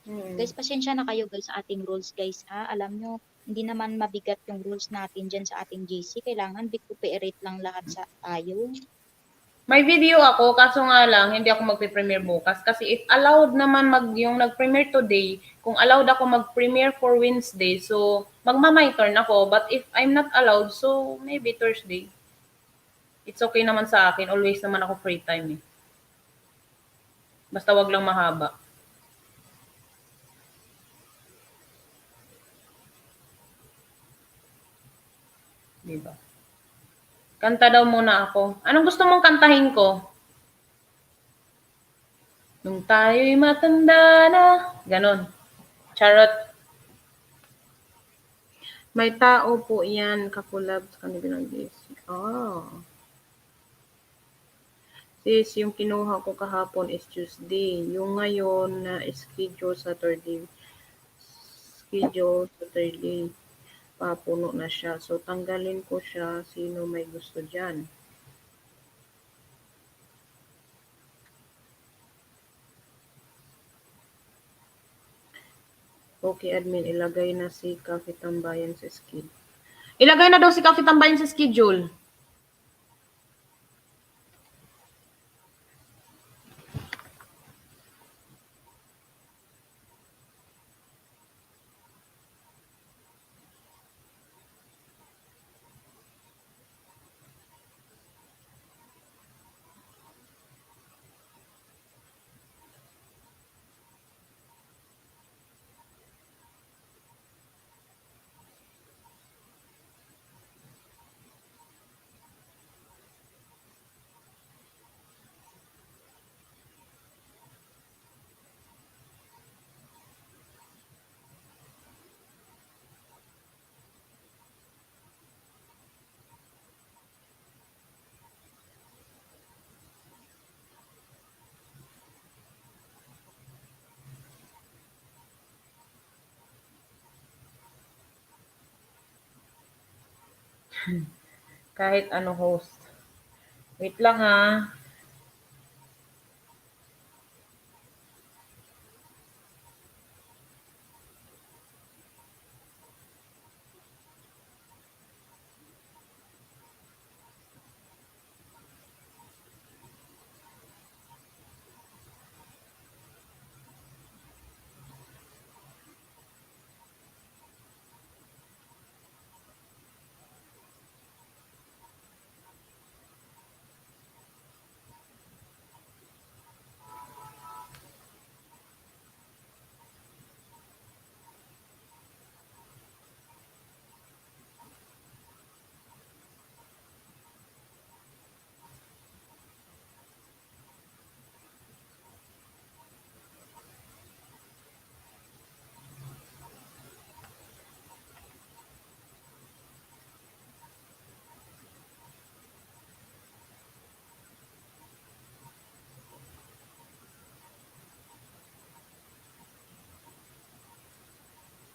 Guys, pasensya na kayo guys sa ating rules guys ha. Alam nyo, hindi naman mabigat yung rules natin dyan sa ating GC. Kailangan big cooperate lang lahat sa tayo. May video ako, kaso nga lang, hindi ako magpe-premiere bukas. Kasi if allowed naman yung nag-premiere today, kung allowed ako mag-premiere for Wednesday, so magma-my turn ako. But if I'm not allowed, so maybe Thursday. It's okay naman sa akin. Always naman ako free time eh. Basta wag lang mahaba. Diba? Kanta daw muna ako. Anong gusto mong kantahin ko? Nung tayo'y matanda na. Ganon. Charot. May tao po yan, kakulab sa kanilang GC. Sis, yung kinuha ko kahapon is Tuesday. Yung ngayon na schedule Saturday. Papuno na siya. So, tanggalin ko siya. Sino may gusto dyan? Okay, admin. Ilagay na si Coffee Tambayan sa schedule. Ilagay na daw si Coffee Tambayan sa schedule. Kahit ano host. Wait lang ha.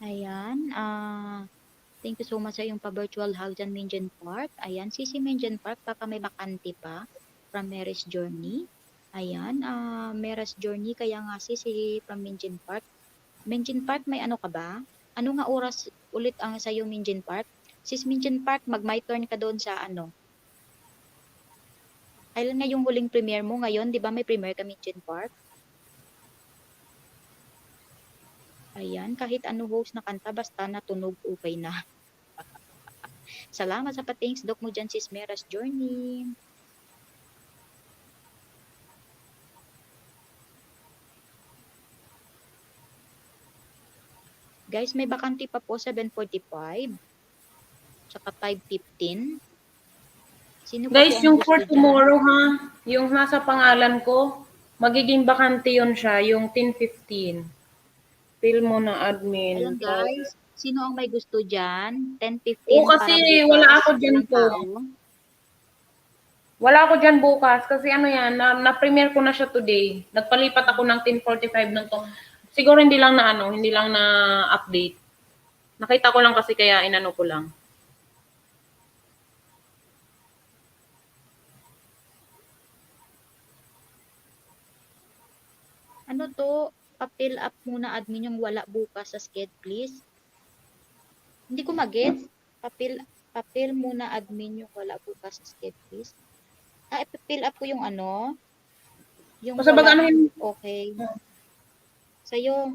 Ayan. Thank you so much sa iyong pa-virtual hug dyan, Minjen Park. Ayan, si Minjen Park, baka may bakante pa from Mary's Journey. Ayan, Mary's Journey, kaya nga si from Minjen Park. Minjen Park, may ano ka ba? Ano nga oras ulit ang sa iyo, Minjen Park? Sis Minjen Park, mag-my turn ka doon sa ano? Kailan nga yung huling premiere mo ngayon? Di ba may premiere ka, Minjen Park? Ayan, kahit ano host na kanta, basta natunog, okay na. Salamat sa pa-thanks doc mo dyan, sis Mera's Journey. Guys, may bakante pa po, 7:45. Tsaka 5:15. Sino pa Guys, po ang yung gusto for dyan? tomorrow ha, yung nasa pangalan ko, magiging bakante yun siya, yung 10:15. Fill mo na admin. Ayan guys, sino ang may gusto dyan? 10:15 Oo, kasi para bukas. wala ako dyan Walang po. tao. Wala ako dyan bukas kasi ano yan, na-premiere ko na siya today. Nagpalipat ako ng 10:45 ng to. Siguro hindi lang na update. Nakita ko lang kasi kaya inano ko lang. Ano to? Pa-fill up muna admin yung wala bukas sa sked, please. Hindi ko mag-gets. Pa-fill muna admin yung wala bukas sa sked, please. I-fill up ko yung ano? Yung Basta wala. ano yun? Okay. Sa'yo.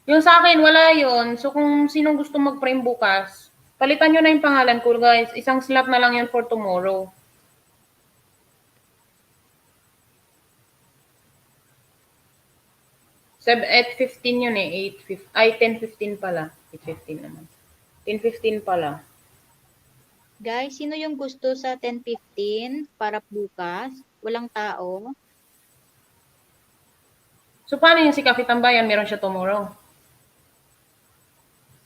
Yung sa akin, wala yun. So, kung sinong gusto mag-frame bukas, palitan nyo na yung pangalan ko, guys. Isang slot na lang yun for tomorrow. Seb, 8:15 yun eh. 10:15 pala. 8:15 naman. 10:15 pala. Guys, sino yung gusto sa 10:15 para bukas? Walang tao. So, paano yung si Kapitambayan? Meron siya tomorrow.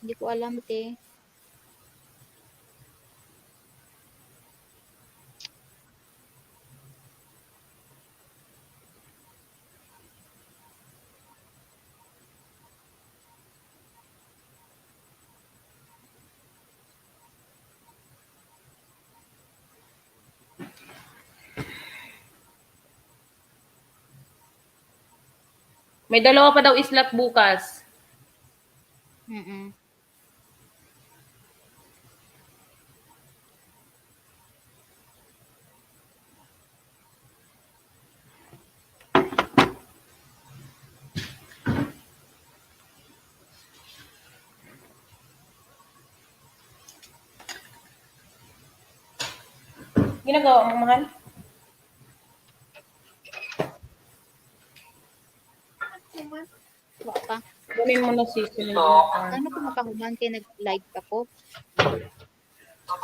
Hindi ko alam, te. May dalawa pa daw slot bukas. Mm-mm. Ginagawa mo, mahal? Wala pa. Kunin mo na si Ano kung makahuman kayo nag-live ako?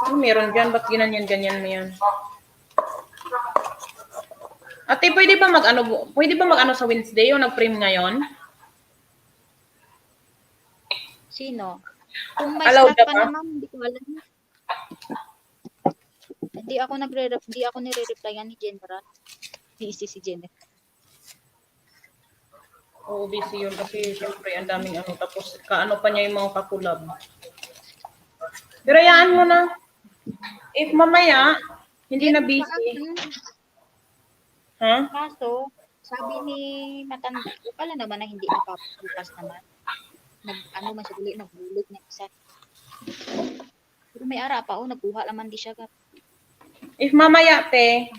Ano meron dyan? Ba't ganyan mo yan? Ate, pwede ba mag-ano sa Wednesday o nag-frame ngayon? Sino? Kung may Allowed slot ka pa ba? naman, hindi ko alam. Hindi ako nire-replyan ni General. Si General. Oo, busy yun kasi syempre ang daming ano. Tapos kaano pa niya yung mga kakulab. Pero hayaan mo na. If mamaya, hindi na busy. Ha? Kaso, sabi ni Matanda, pala naman na hindi nakabukas naman. Ano man siya uli, nagbulog na isa. Pero may ara pa, nagkuha naman di siya. If mamaya, te.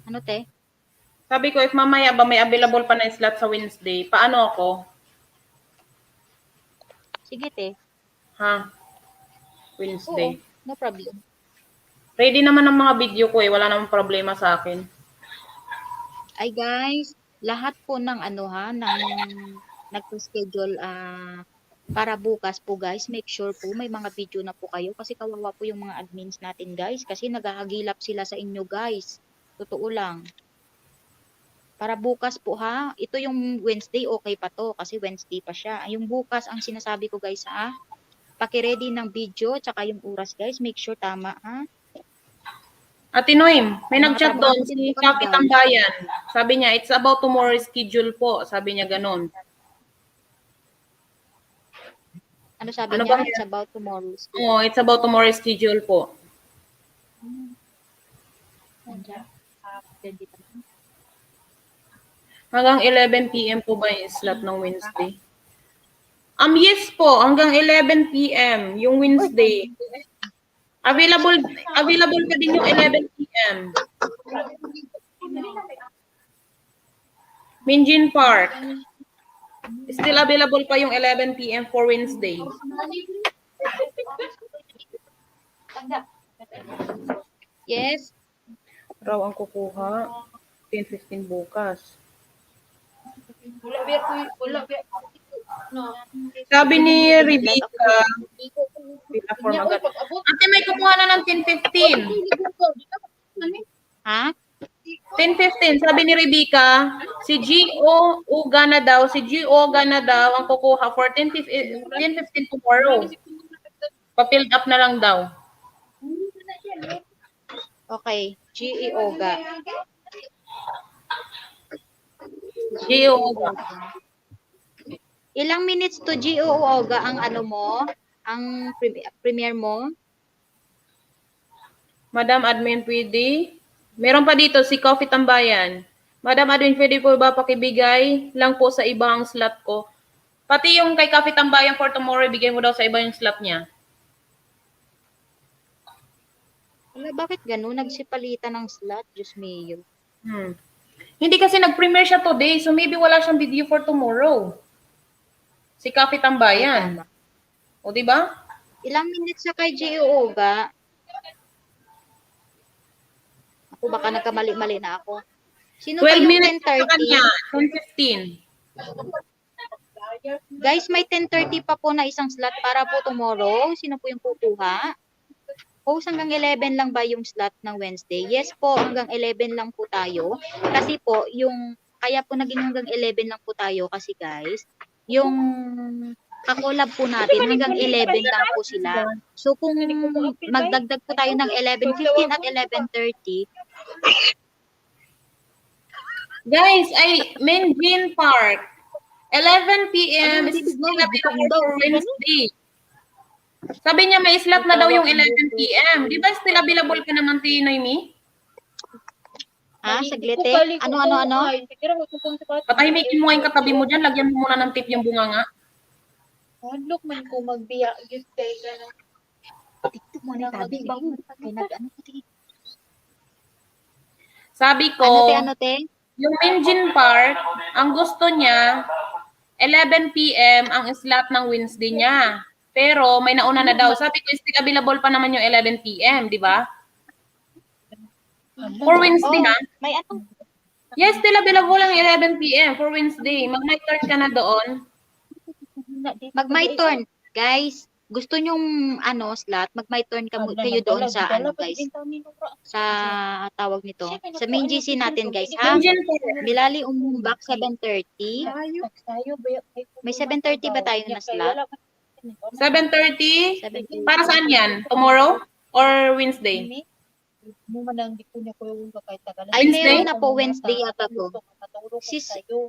Ano, te? Sabi ko, if mamaya ba may available pa na slot sa Wednesday, paano ako? Sige, te. Ha? Oo, Wednesday. no problem. Ready naman ang mga video ko eh. Wala namang problema sa akin. Ay, guys, lahat po ng nag-schedule para bukas po, guys, make sure po may mga video na po kayo kasi kawawa po yung mga admins natin, guys, kasi naghahagilap sila sa inyo, guys. Totoo lang. Para bukas po, ha. Ito yung Wednesday, okay pa to kasi Wednesday pa siya. Yung bukas, ang sinasabi ko, guys, ha. Paki-ready ng video tsaka yung oras, guys. Make sure tama, ha. Ate Noim, may Mga nag-chat trabaho doon, din si po kami, Kaki guys. Tambayan. Sabi niya, it's about tomorrow's schedule po. Sabi niya ganon. Ano sabi Ano niya? ba It's yan? about tomorrow's. Oo, it's about tomorrow's schedule po. Nandiyan. Pwede pa. Hanggang 11 p.m. po ba yung slot ng Wednesday? Yes po, hanggang 11 p.m. yung Wednesday. Available pa din yung 11 p.m. Minjin Park. Still available pa yung 11 p.m. for Wednesday. Yes. Raw ang kukuha. 10:15 bukas. Sabi ni Rebecca, form agad. Ate, may kumuha na ng 10:15. Ha? 10:15, sabi ni Rebecca, si G.O. Uga na daw, ang kukuha for 10:15 tomorrow. Pa-filled up na lang daw. Okay. G.E. Oga. Gio. Ilang minutes to Gio Oga ang ano mo? Ang premiere mo? Madam Admin, pwede? Meron pa dito si Coffee Tambayan. Madam Admin, pwede po ba pakibigay lang po sa ibang slot ko? Pati yung kay Coffee Tambayan for tomorrow, bigay mo daw sa iba yung slot niya. Wala, bakit ganun? Nagsipalitan ng slot, Diyos mayo. Hindi kasi nag-premiere siya today, so maybe wala siyang video for tomorrow. Si Coffee Ay, Tambayan. tama. O, di ba? Ilang minutes sa kay Gio Oga? Ako baka nagkamali-mali na ako. Sino pa 12 yung minutes sa 10:30? kanya, 10:15. Guys, may 10:30 pa po na isang slot para po tomorrow. Sino po yung kukuha? Host hanggang 11 lang ba yung slot ng Wednesday? Yes po, hanggang 11 lang po tayo. Kasi po, kaya po naging hanggang 11 lang po tayo kasi guys, yung kakolab po natin hanggang 11 lang po sila. So kung magdagdag po tayo ng 11:15 at 11:30, Guys, Menjin Park. 11 p.m. is still available for Wednesday. Sabi niya may slot na daw yung 11 p.m. Di ba still available ka naman, Noemi? saglit eh. Ano? Patahimikin mo nga yung katabi mo dyan. Lagyan mo muna ng tip yung bunganga. Look man ko magbiya. Just kay gano'n. TikTok mo na sabi. Sabi ko, Ano te? yung Menjin Park, ang gusto niya, 11 p.m. ang slot ng Wednesday niya. Pero may nauna na daw. Sabi ko, still available pa naman yung 11 p.m., di ba? For Wednesday, ha? May ano? Yes, still available ang 11 p.m. for Wednesday. Mag-my turn ka na doon. Mag-my turn. Guys, gusto nyong slot, mag-my turn kayo doon sa guys. Sa tawag nito. Sa main GC natin guys, ha? Menjin Park. Bilali Umumbak 7:30. May 7:30 ba tayo na slot? 7:30? 7:30. Para saan yan? Tomorrow or Wednesday? Ay, Wednesday? meron na po Wednesday yata to.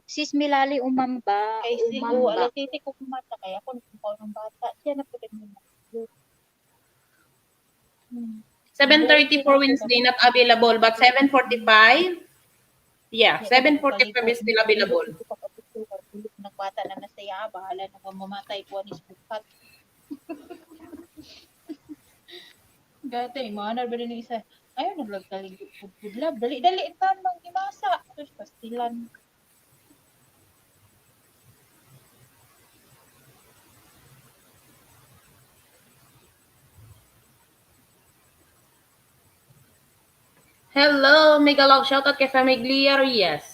Sis Milali Umamba. Kay si Umamba. alas 7 ko kumata kaya ako nagkumpaw ng bata. Siya na po rin 7:30 for Wednesday, not available. But 7:45? Yeah, 7:45 is still available. Ng bata na nasaya, bahala na mamamatay ko anis bukat. Gatay, mana ba din isa? Ayaw naglagtalig budlab. Dali itan mang gimasa. Tapos pastilan. Hello, mega love shoutout kay Famiglia Reyes.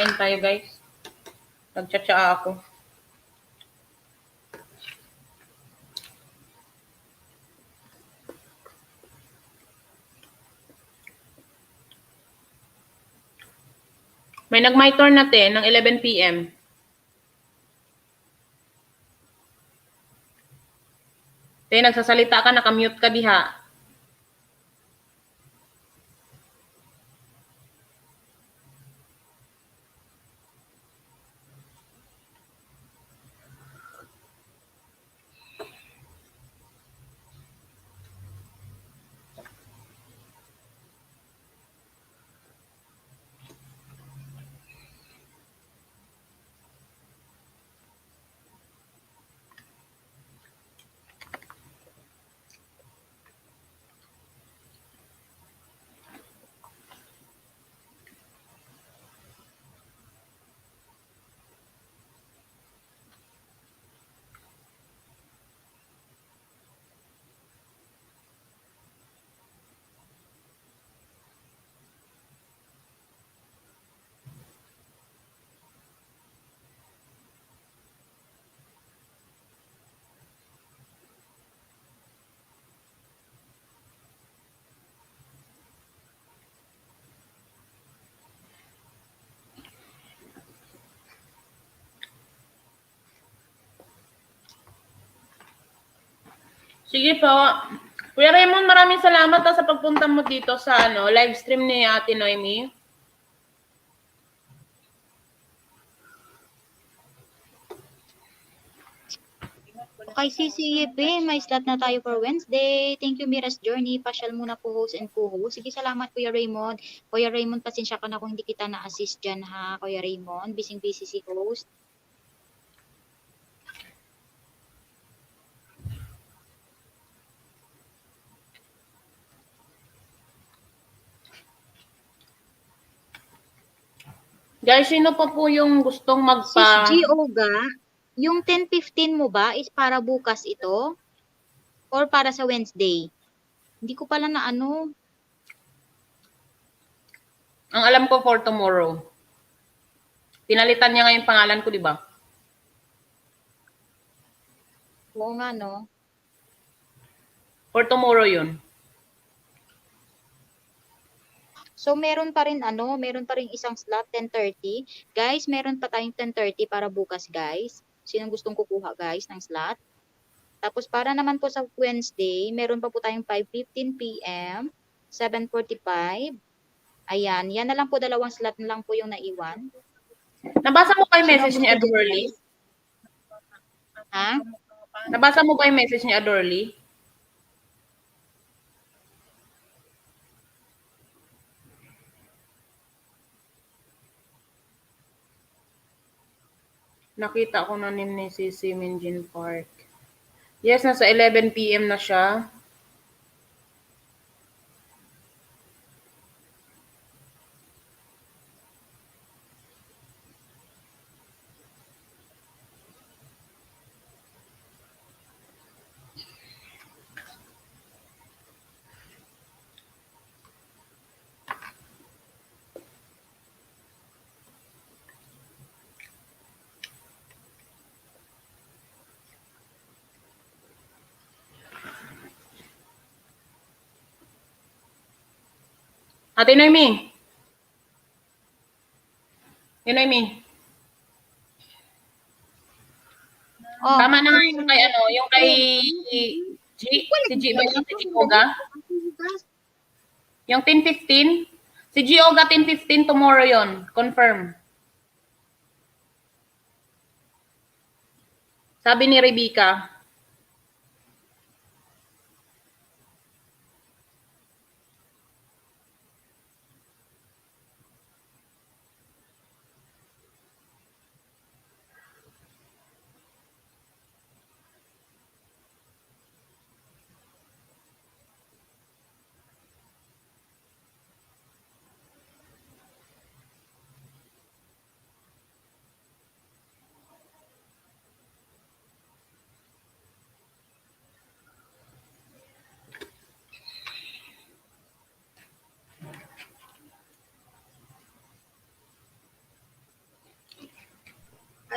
Kain tayo, guys. Nagchatcha ako. May nag-my turn natin ng 11 p.m. Nagsasalita ka, nakamute ka diha. Sige po. Kuya Raymond, maraming salamat sa pagpunta mo dito sa live stream ni Ate Noemi. Okay, CCP, may slot na tayo for Wednesday. Thank you, Mira's Journey. Pasyal muna po host and co-host. Sige, salamat, Kuya Raymond. Kuya Raymond, pasensya ka na kung hindi kita na-assist dyan, ha, Kuya Raymond. Busy-busy si host. Guys, sino pa po yung gustong Sis G. Oga, yung 10:15 mo ba is para bukas ito? Or para sa Wednesday? Hindi ko pala na ano. Ang alam ko for tomorrow. Pinalitan niya ngayon pangalan ko, di ba? Oo nga, no? For tomorrow yun. So, meron pa rin meron pa rin isang slot, 10:30. Guys, meron pa tayong 10:30 para bukas, guys. Sinong gustong kukuha, guys, ng slot? Tapos, para naman po sa Wednesday, meron pa po tayong 5:15 p.m., 7:45. Ayan, yan na lang po, dalawang slot na lang po yung naiwan. Nabasa mo ba yung Sino message gusto ni dyan, Adorly? guys? Ha? Nabasa mo ba yung message ni Adorly? Nakita ko na ni Sisi Minjin Park. Yes, nasa 11 p.m. na siya. Ate Noemi. Ate Noemi. Oh, Tama na nga yung kay yung kay G. Si G ba yun? Si G Oga? Yung 10:15? Si G Oga 10:15 tomorrow yon. Confirm. Sabi ni Rebecca.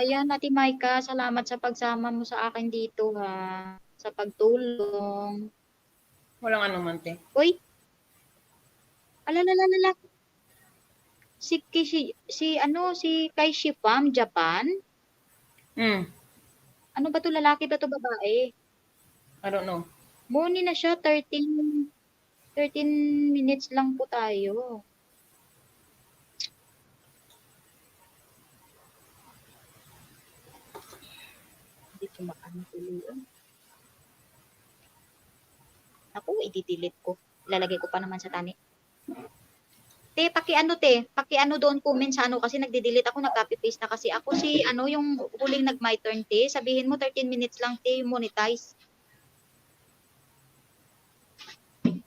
ayan, Ate Maika, salamat sa pagsama mo sa akin dito, ha. Sa pagtulong. Walang anuman, te. Uy! Alalalala. Si Kai Shipam, Japan? Hmm. Ano ba to, lalaki ba to, babae? I don't know. Muni na siya, 13 minutes lang po tayo. Hindi ko maano tuloy. Ako, i-delete ko. Ilalagay ko pa naman sa tani. Paki-ano doon comment sa kasi nagde-delete ako, nag-copy paste na kasi ako yung huling nag-my turn, te. Sabihin mo 13 minutes lang, te, monetize.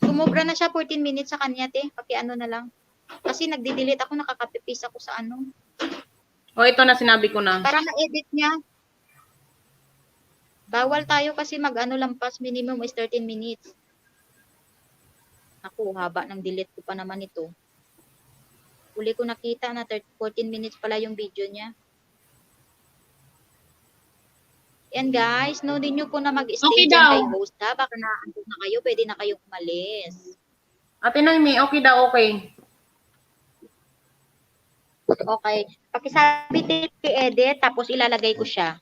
Sumobra na siya 14 minutes sa kanya, te. Paki-ano na lang. Kasi nagde-delete ako, nakaka-copy paste ako sa O, ito na sinabi ko na. Para ma-edit niya. Bawal tayo kasi lampas, minimum is 13 minutes. Ako, haba ng delete ko pa naman ito. Uli ko nakita na 14 minutes pala yung video niya. Yan guys, no din nyo po na mag-stay Okay dyan daw. kay host, ha. Baka naandun na kayo, pwede na kayong umalis. Ate Noemi, okay daw, okay. Okay. Pakisabi tape i-edit, tapos ilalagay ko siya.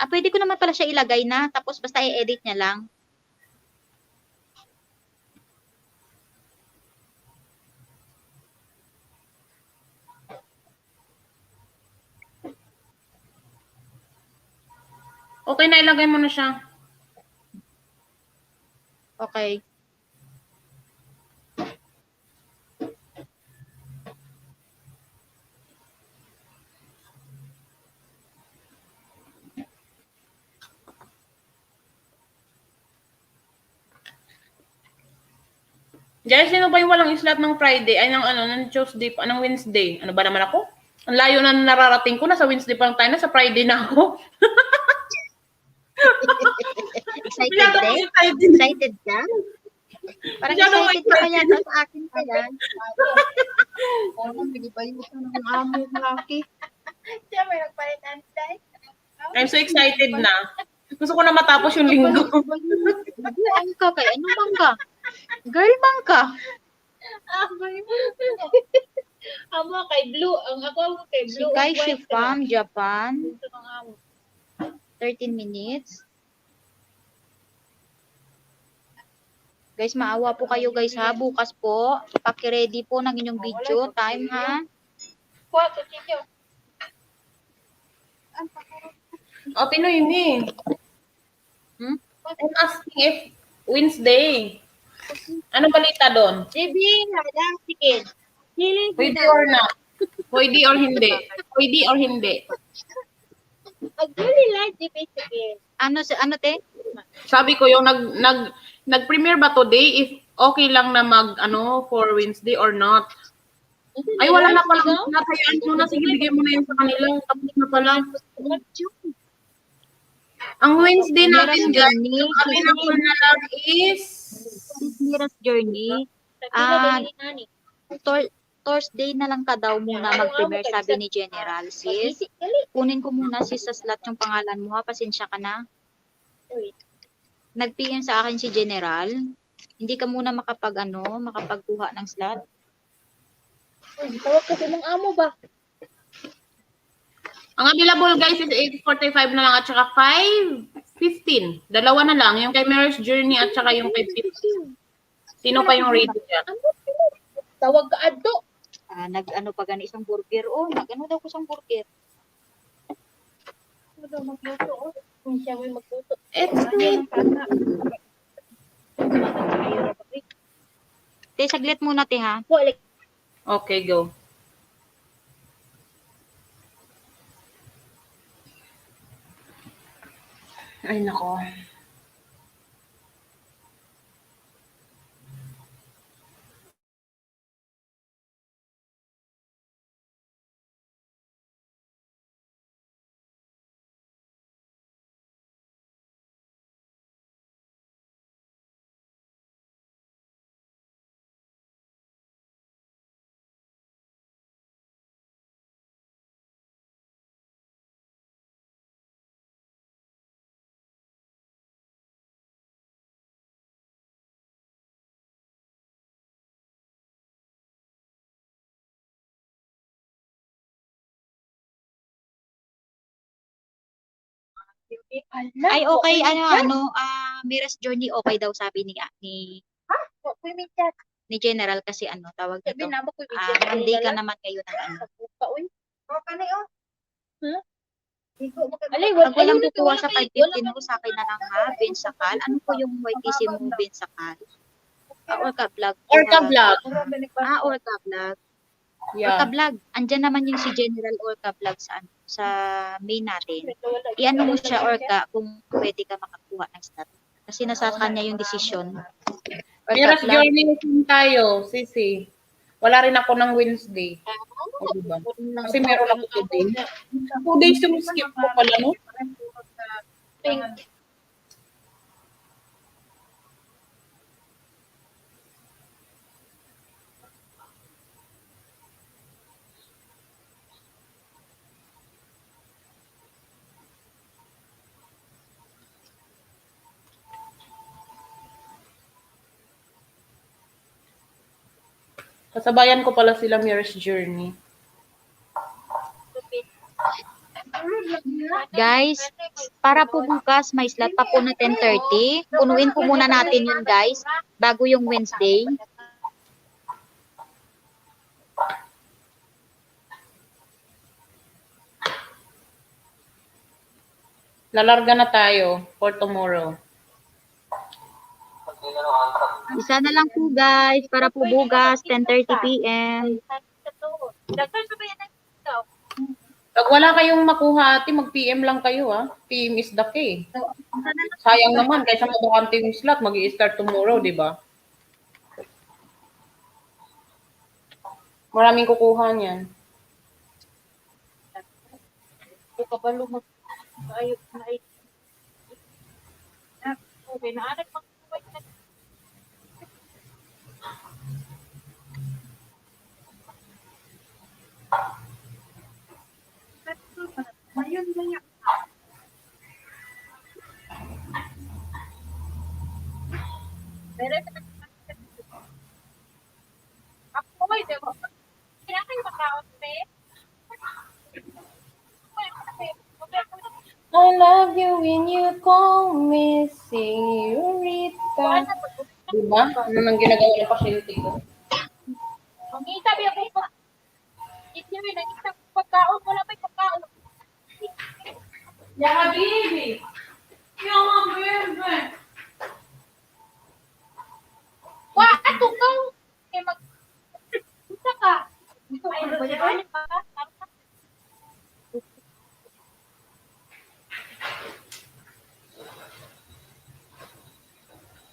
pwede ko naman pala siya ilagay na, tapos basta i-edit niya lang. Okay na, ilagay mo na siya. Okay. Guys, sino ba yung walang slot ng Friday? Ay, ng Tuesday, ng Wednesday. Ano ba naman ako? Ang layo na nararating ko. Nasa Wednesday pa lang tayo. Nasa Friday na ako. Excited Masyado ka? akong excited. Excited ka? Parang Masyado akong excited ka excited. kaya sa akin kaya. Parang hindi ba yung ng amo laki? Siya may nagpalit ang time. I'm so excited na. Gusto ko na matapos yung linggo. Ano ka kaya? Ano bang ka? Girl bang ka? Amo kay Blue. Ang ako kay Si Blue. Kai and white Shifam, Japan. Ito ang amo. 13 minutes. Guys, maawa po kayo guys ha. Bukas po, paki-ready po ng inyong video. Time ha. Kuha, kutsilyo. O, Pinoy ni. Hmm? I'm asking if Wednesday. Anong balita doon? Baby, hada, sige. Hiling Pwede or not? Pwede or hindi? Pwede or hindi? Mag-really like the sige. Ano te? Sabi ko yung nag-premiere ba today if okay lang na for Wednesday or not? Ay, wala na pala. Natayaan mo na. Sige, bigay mo na yun sa kanila. Tapos na pala. Ang Wednesday natin, guys, yung available na lang is Mira's Journey. Thursday na lang ka daw muna mag-premiere, sabi ni General. Sis, kunin ko muna sis sa slot yung pangalan mo ha. Pasensya ka na. Nag-PM sa akin si General. Hindi ka muna makapagkuha ng slot. Tawag kasi ng amo ba? ang available, guys, is 8:45 na lang at saka 5:15. Dalawa na lang. Yung kay Mirror's Journey at saka yung 5:15. Sino pa yung ready dyan? Tawag ka adto. Nag-ano pa gani isang burger. Oh, nag-ano daw ko isang burger. Ano daw magluto? Oh. Kung siya may magluto. It's sweet. Te, saglit muna te ha. Okay, go. Ay, nako. Ay, okay, Mira's Journey, okay daw sabi ni General kasi tawag nito. Monday ka naman kayo ng Pag walang kukuha sa 515 mo, sa akin na lang ha, Bensakal. Ano po yung YTC mo, Bensakal? Orca Vlog. Orca Vlog. Orca Vlog. Orca Yeah. Vlog. Andyan naman yung si General Orca Vlog sa main natin. I-ano mo siya, Orca, kung pwede ka makakuha ng slot. Kasi nasa kanya yung desisyon. Orca Mirror's Vlog. Journey tayo, Sisi. Wala rin ako ng Wednesday. O, diba? Kasi meron ako today. 2 days yung skip ko pala, no? Kasabayan ko pala sila Mirror's Journey. Guys, para po bukas, may slot pa po na 10:30. Punuin po muna natin yun, guys, bago yung Wednesday. Lalarga na tayo for tomorrow. Pag tinanong ang truck, Isa na lang po, guys, para po bukas, 10:30 p.m. Pag wala kayong makuha, ate, mag-PM lang kayo, ha? PM is the key. Sayang naman, kaysa mabakante yung slot, mag-i-start tomorrow, di ba? Maraming kukuha niyan. Kabalo mag ayot na ay. Okay, naanak mag ako ay diba? Kinakain ba kaon pe? I love you when you call me señorita. Diba? Ano nang ginagawa ng pasyente ko? Mangita biya ko pa. Ito yun, nangita ko pagkaon, wala pa yung pagkaon. Ya, habibi! Ya, habibi! Wa, ato ka! Kaya mag... Isa ka! Ay, bayan pa ka?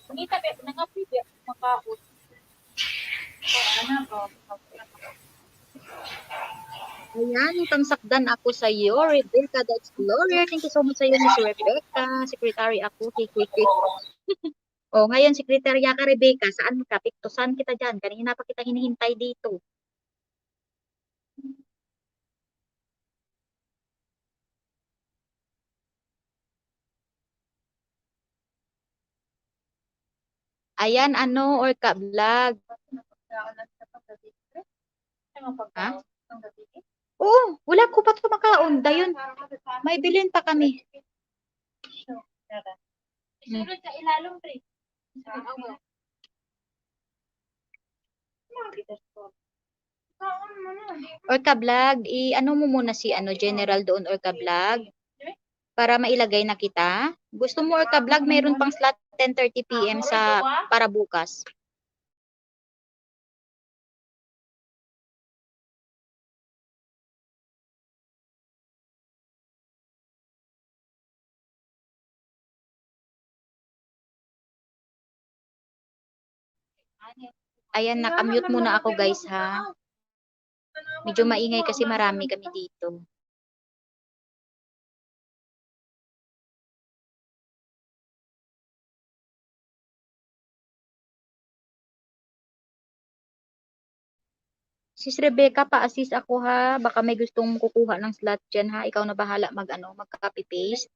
Mangita biya, nangapi biya, makaon. Ano ko? Ayan, pangsakdan ako sa iyo, Rebecca the Explorer. Thank you so much sa iyo, Miss Rebecca. Secretary ako, kikiki. Oh, ngayon, sekretarya ka, Rebecca. Saan ka? Piktusan kita dyan. Kanina pa kita hinihintay dito. Ayan, ano, Orca Vlog. Ha? Oo, wala ko pa ito makaon. Dayon, may bilin pa kami. Sunod sa ilalong, pre. Orca Vlog, ano mo muna si General doon, Orca Vlog, para mailagay na kita. Gusto mo, Orca Vlog, mayroon pang slot 10:30 p.m. sa para bukas. Ayan, nakamute muna ako, guys, ha. Medyo maingay kasi marami kami dito. Sis Rebecca, pa-assist ako, ha. Baka may gustong kukuha ng slot dyan, ha. Ikaw na bahala mag-copy paste.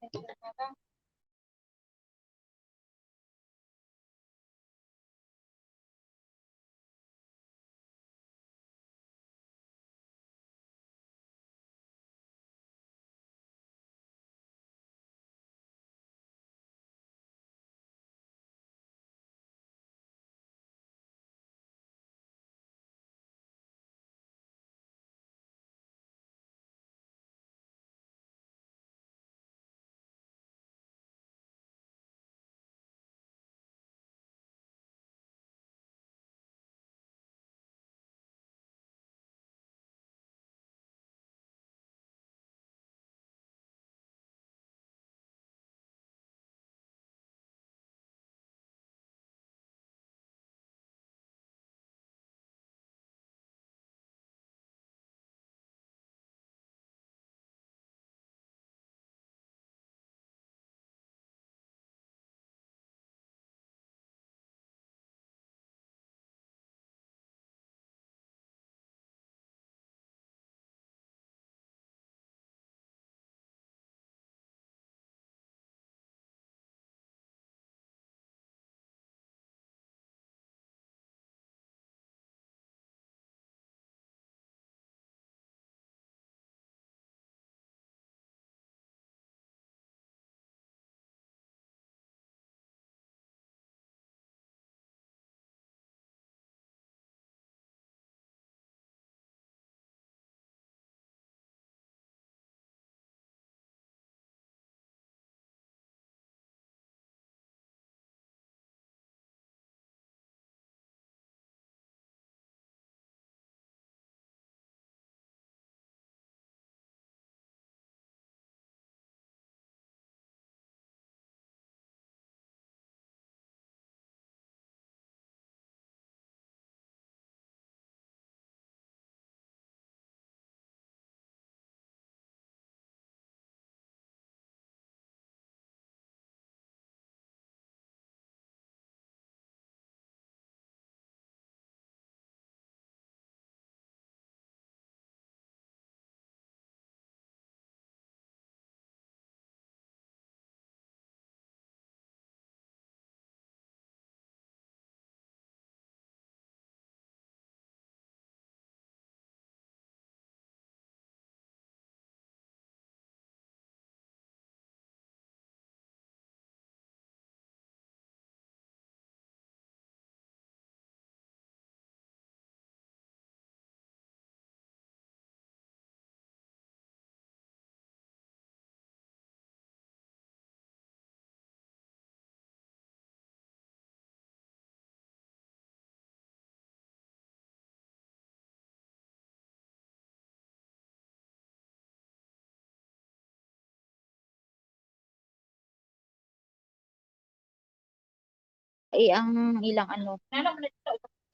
ang ilang ano.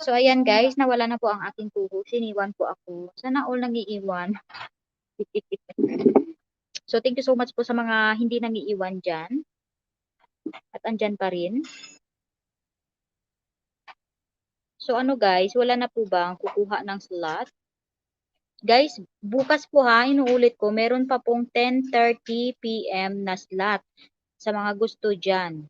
So, ayan guys, nawala na po ang aking kuko. Siniwan po ako. Sana all nangiiwan. So, thank you so much po sa mga hindi nangiiwan dyan. At andyan pa rin. So, ano guys, wala na po bang kukuha ng slot? Guys, bukas po ha, inuulit ko, meron pa pong 10:30 PM na slot sa mga gusto dyan.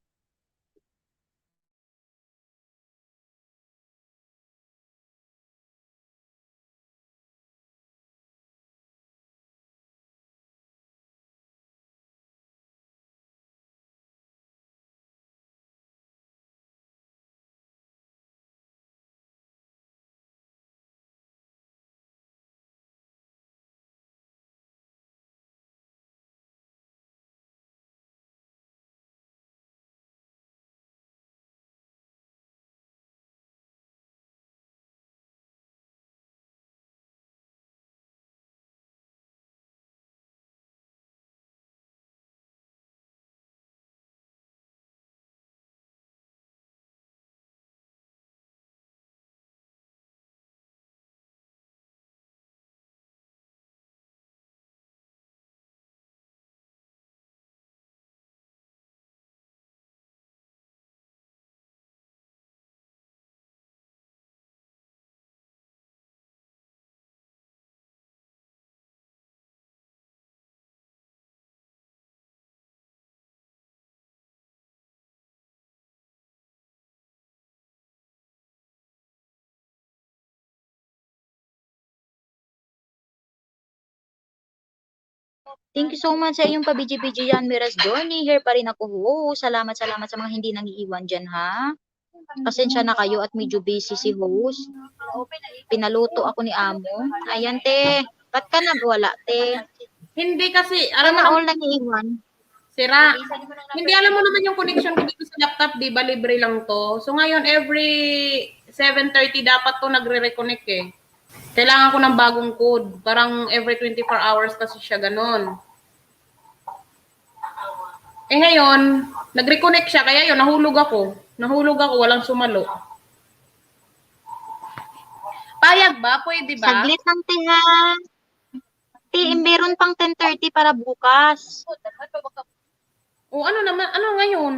Thank you so much sa iyong pabiji-biji yan, Miras Journey. Here pa rin ako. Salamat sa mga hindi nangiiwan dyan, ha? Pasensya na kayo at medyo busy si host. Pinaluto ako ni Amo. Ayan, te. Ba't ka nagwala, te? Hindi kasi, Sana alam mo, all nangiiwan. sira. Hindi, alam mo naman yung connection ko dito sa laptop, di ba, libre lang to. So ngayon, every 7:30 dapat to nagre-reconnect eh. Kailangan ko ng bagong code. Parang every 24 hours kasi siya ganun. Eh ngayon, nag-reconnect siya, kaya yun, nahulog ako. Walang sumalo. Payag ba? Pwede ba? Saglit lang, te, ha? Te, meron pang 10:30 para bukas. O ano naman, ano ngayon?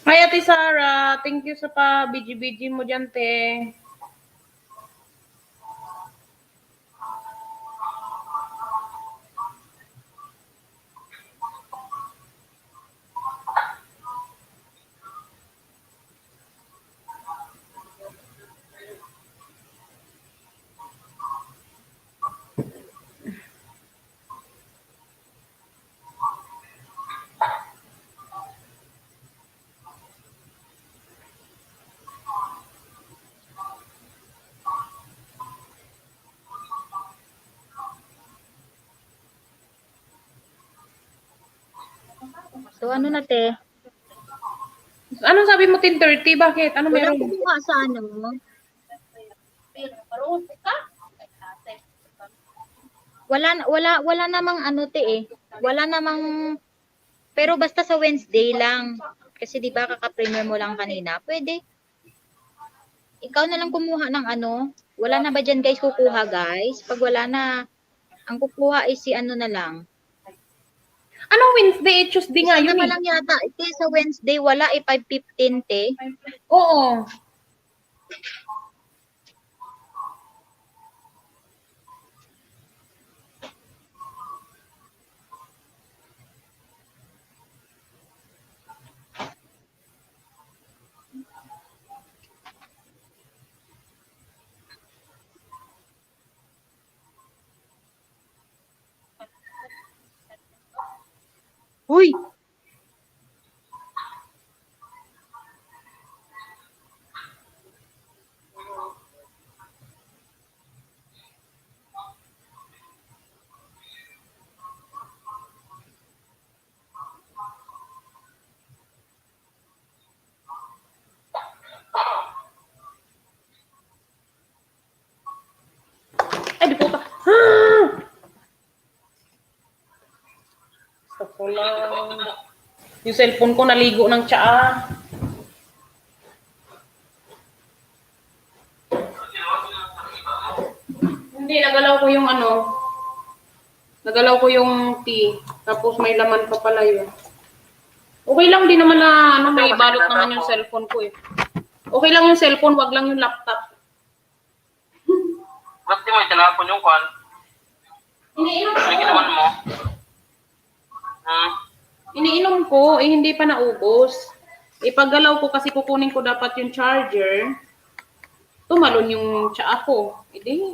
Hi, Ate Sarah. Thank you sa pa-biji-biji mo dyan, te. So, ano na, te? Ano sabi mo, 10:30? Bakit? Ano Walang meron? kumuha sa ano? Wala namang ano, te, eh. Wala namang, pero basta sa Wednesday lang. Kasi di ba kaka-premier mo lang kanina. Pwede. Ikaw na lang kumuha ng ano. Wala na ba dyan guys kukuha guys? Pag wala na, Ang kukuha ay si ano na lang. Anong Wednesday? Tuesday nga Isa yun naman eh. lang yata. Ito sa Wednesday, wala eh, 5:15 te. Oo. Uy! Ay, di puta. Stop lang. Yung cellphone ko naligo ng tsaa. Hindi, nagalaw ko yung ano. Nagalaw ko yung tea. Tapos may laman pa pala yun. Okay lang din naman na ano, may balot naman yung cellphone ko eh. Okay lang yung cellphone, wag lang yung laptop. Ba't di mo itinapon yung kwan? Iniinom Ano ko. ginawan mo? Hmm? Iniinom ko, eh hindi pa naubos. Ipaggalaw ko kasi kukunin ko dapat yung charger. Tumalon yung tsaa ko. Hindi.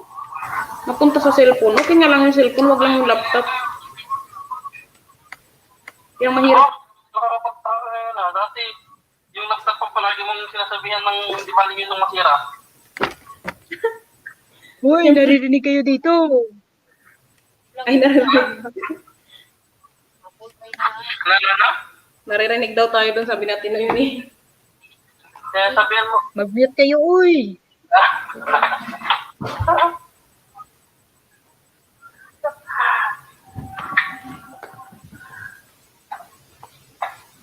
Napunta sa cellphone. Okay nga lang yung cellphone, wag lang yung laptop. Kaya mahirap. Nakakapagtaka yun ah. Dati, yung laptop pa palagi mong sinasabihan ng hindi baling yun nung masira. Uy, naririnig kayo dito. Ay, naririnig. Na? Naririnig daw tayo doon, sabi natin na yun eh. Kaya sabihan mo, Mag-mute kayo, uy.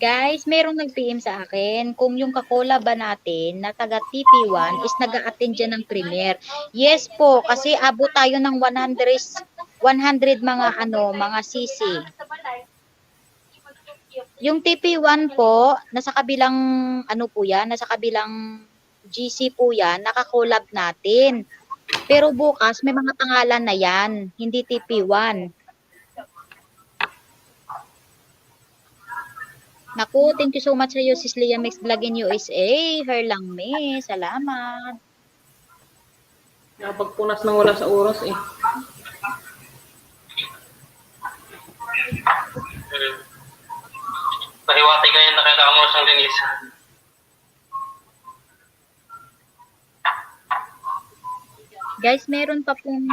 Guys, merong nag-PM sa akin kung yung kakola ba natin na taga TP1 is nag-a-attend dyan ng premiere. Yes po, kasi abot tayo ng 100 mga mga sisi. Yung TP1 po, nasa kabilang po yan, nasa kabilang GC po yan, nakakolab natin. Pero bukas may mga pangalan na yan, hindi TP1. Naku, thank you so much sa iyo, Sis Leah Mix Vlog in USA. Her lang, me. Salamat. Nakapagpunas ng wala sa oras eh. pahiwati kayo na kailangan mo siyang linisan. Guys, meron pa pong...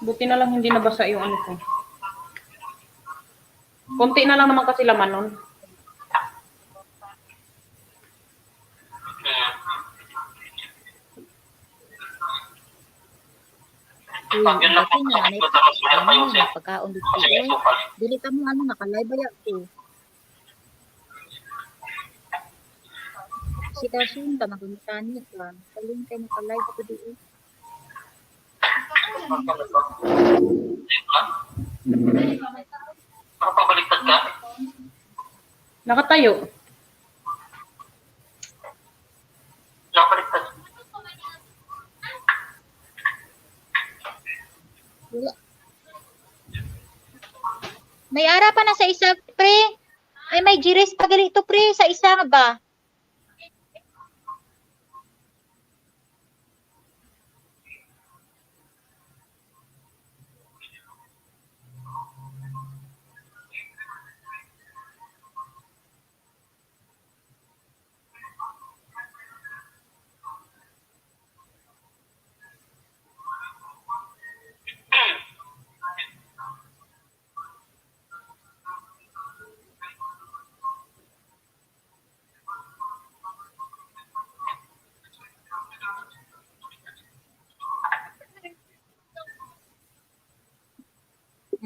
Buti na lang hindi nabasa yung ano ko. Konti na lang naman kasi laman nun. Uy, Pag yun lang dati po, nga, may madalas mahirap ayusin. pagkaon dito Kasi may eh. sukal. Dili ka mo nakalive ba ko. Si Kasun, tamagumitan niya ka. Kaling kayo nakalive ko dito. Nakapabaliktad ka? Nakatayo. Nakabaliktad. Wala. May ara pa na sa isa, pre. Ay, may jiris pa ganito, pre. Sa isa nga ba?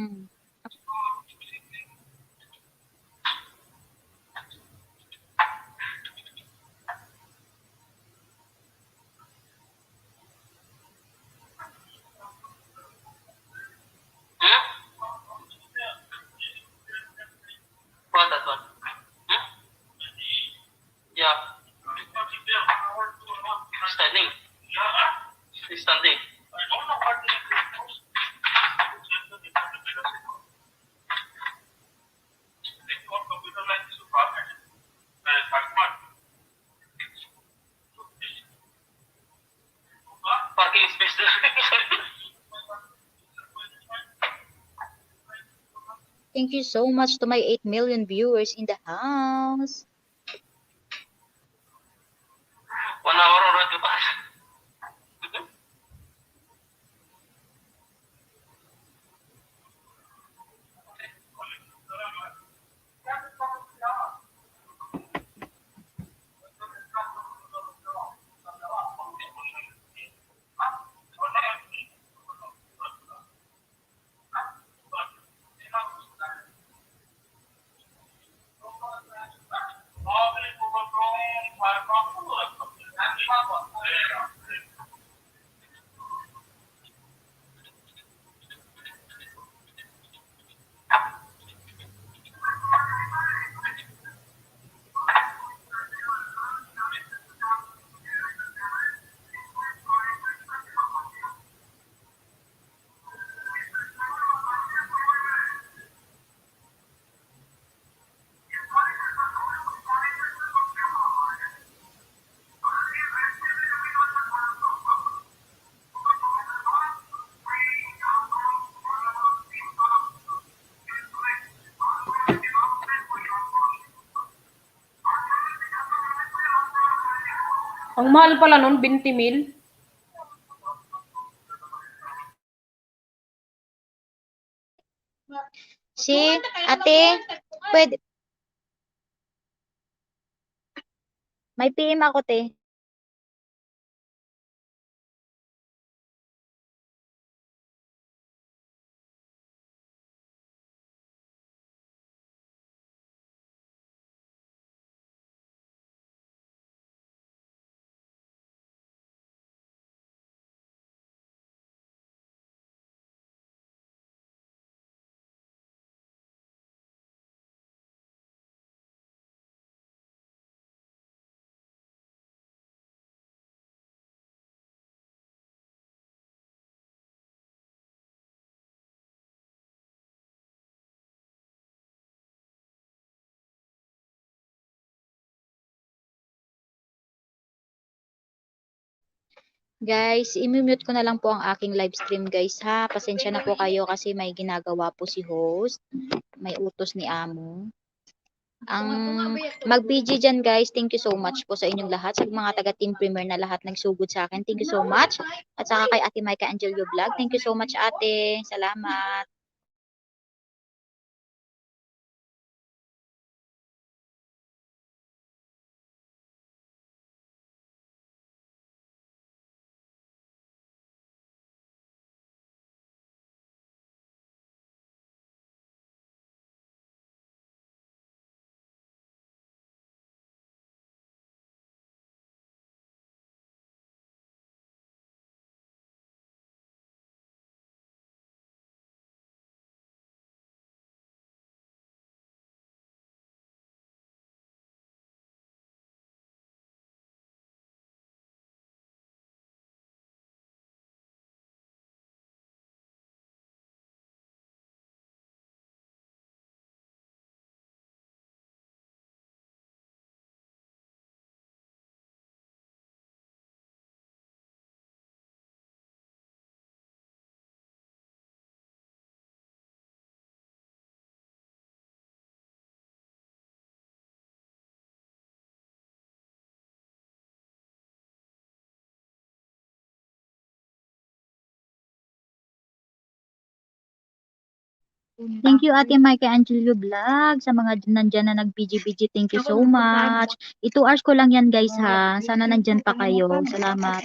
Hmm. Hmm? What that one? Hmm? Yeah. Standing. He's standing. Parking space there. Thank you so much to my 8 million viewers in the house. 1 hour already passed. Ang mahal pala nun, 20 mil. Si ate, pwede. May PM ako, te. Guys, i-mute ko na lang po ang aking live stream guys ha. Pasensya na po kayo kasi may ginagawa po si host. May utos ni amo. Ang mag-PG dyan guys, thank you so much po sa inyong lahat. Sa mga taga-team premier na lahat nagsugod sa akin, thank you so much. At saka kay Ate Maika Angelio Vlog, thank you so much ate. Salamat. Thank you Ate Mike Angelio Vlog sa mga nandyan na nag-BG-BG. Thank you so much. 2 hours ko lang yan guys ha. Sana nandyan pa kayo. Salamat.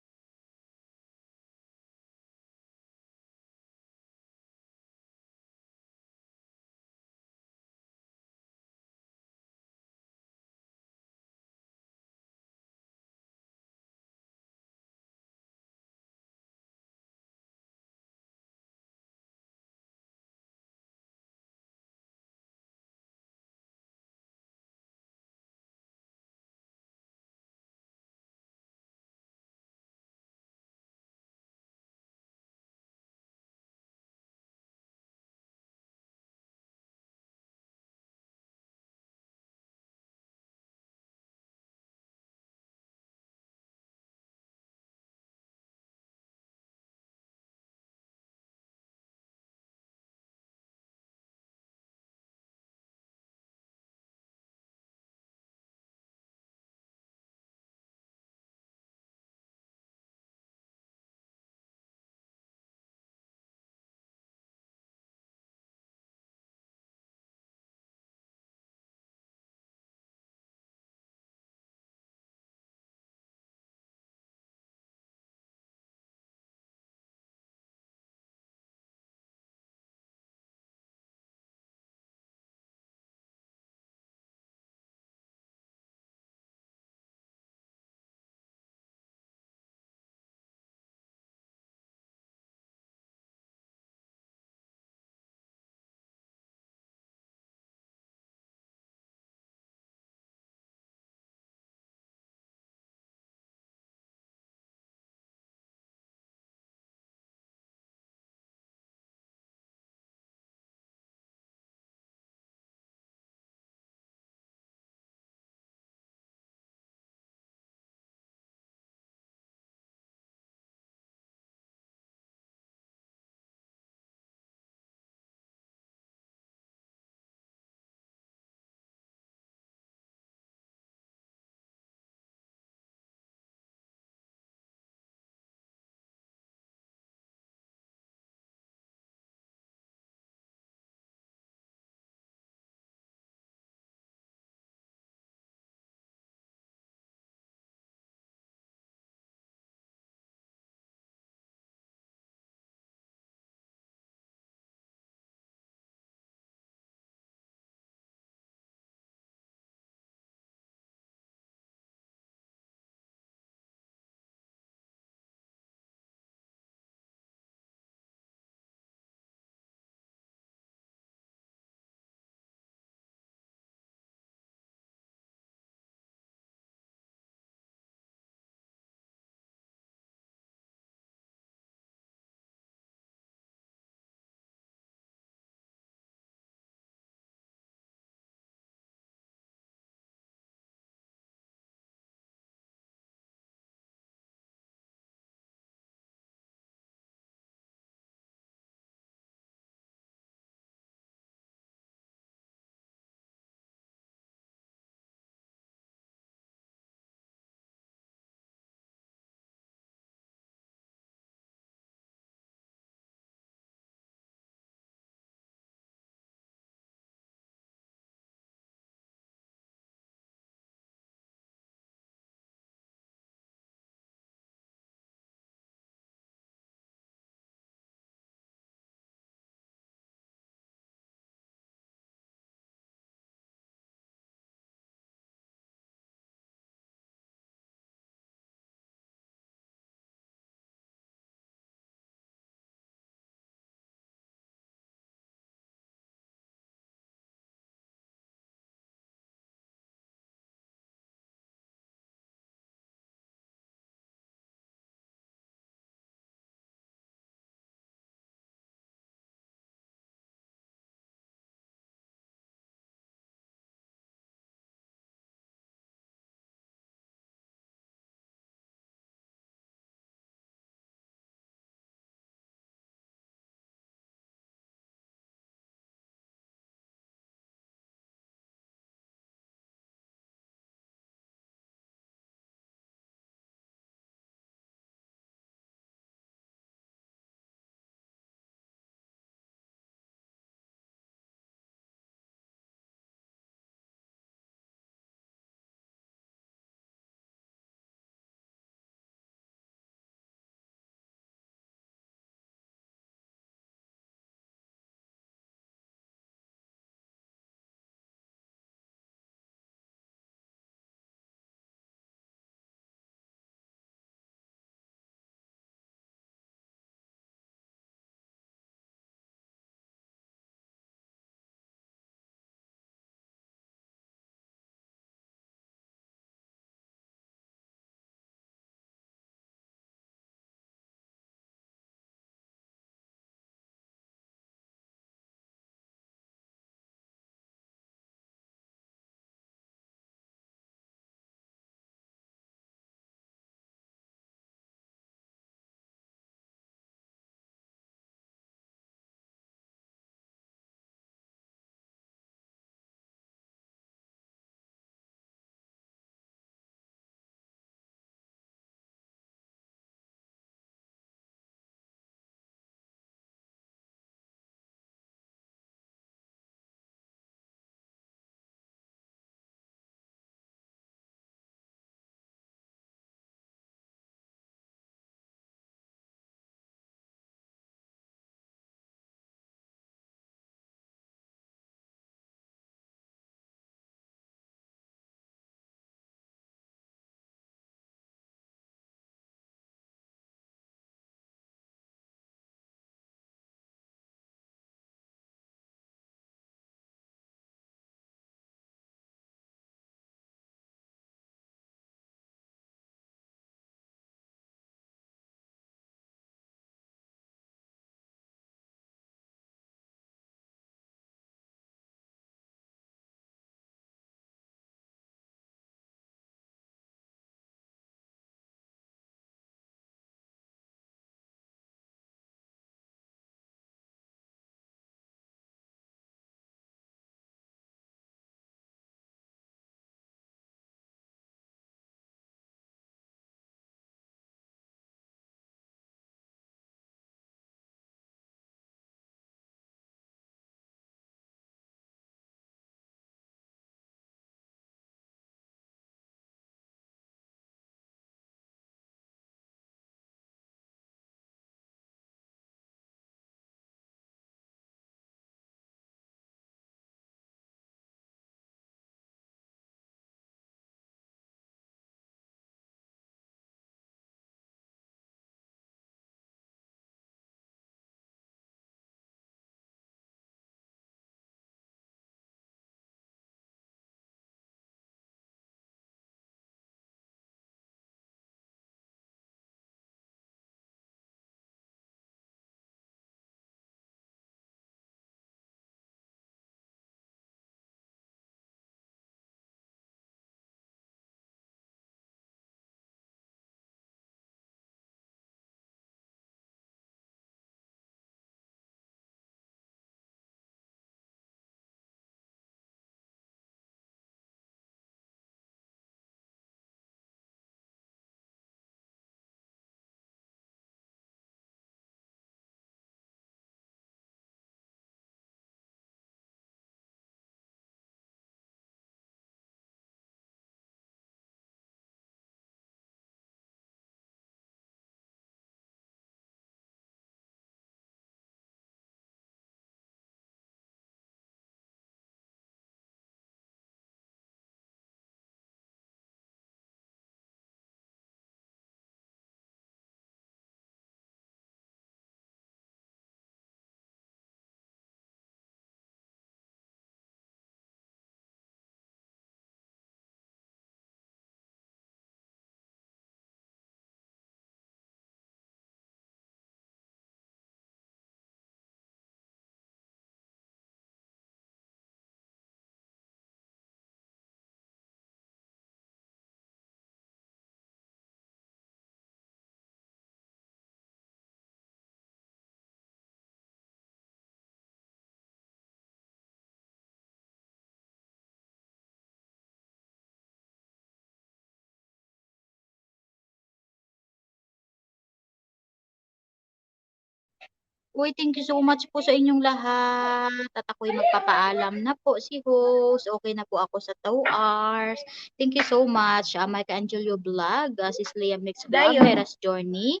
Uy, thank you so much po sa inyong lahat. At ako'y magpapaalam na po si host. Okay na po ako sa 2 hours. Thank you so much. Mike Angelio Vlog, Sis Leah Mix Vlog, Dayo. Meras Journey.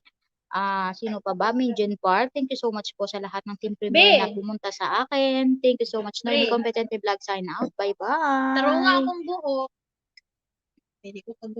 Sino pa ba? Minjin Park. Thank you so much po sa lahat ng Team Premier na pumunta sa akin. Thank you so much. Noemi Competente Vlog sign out. Bye-bye. Taro nga akong buhok. Pwede ko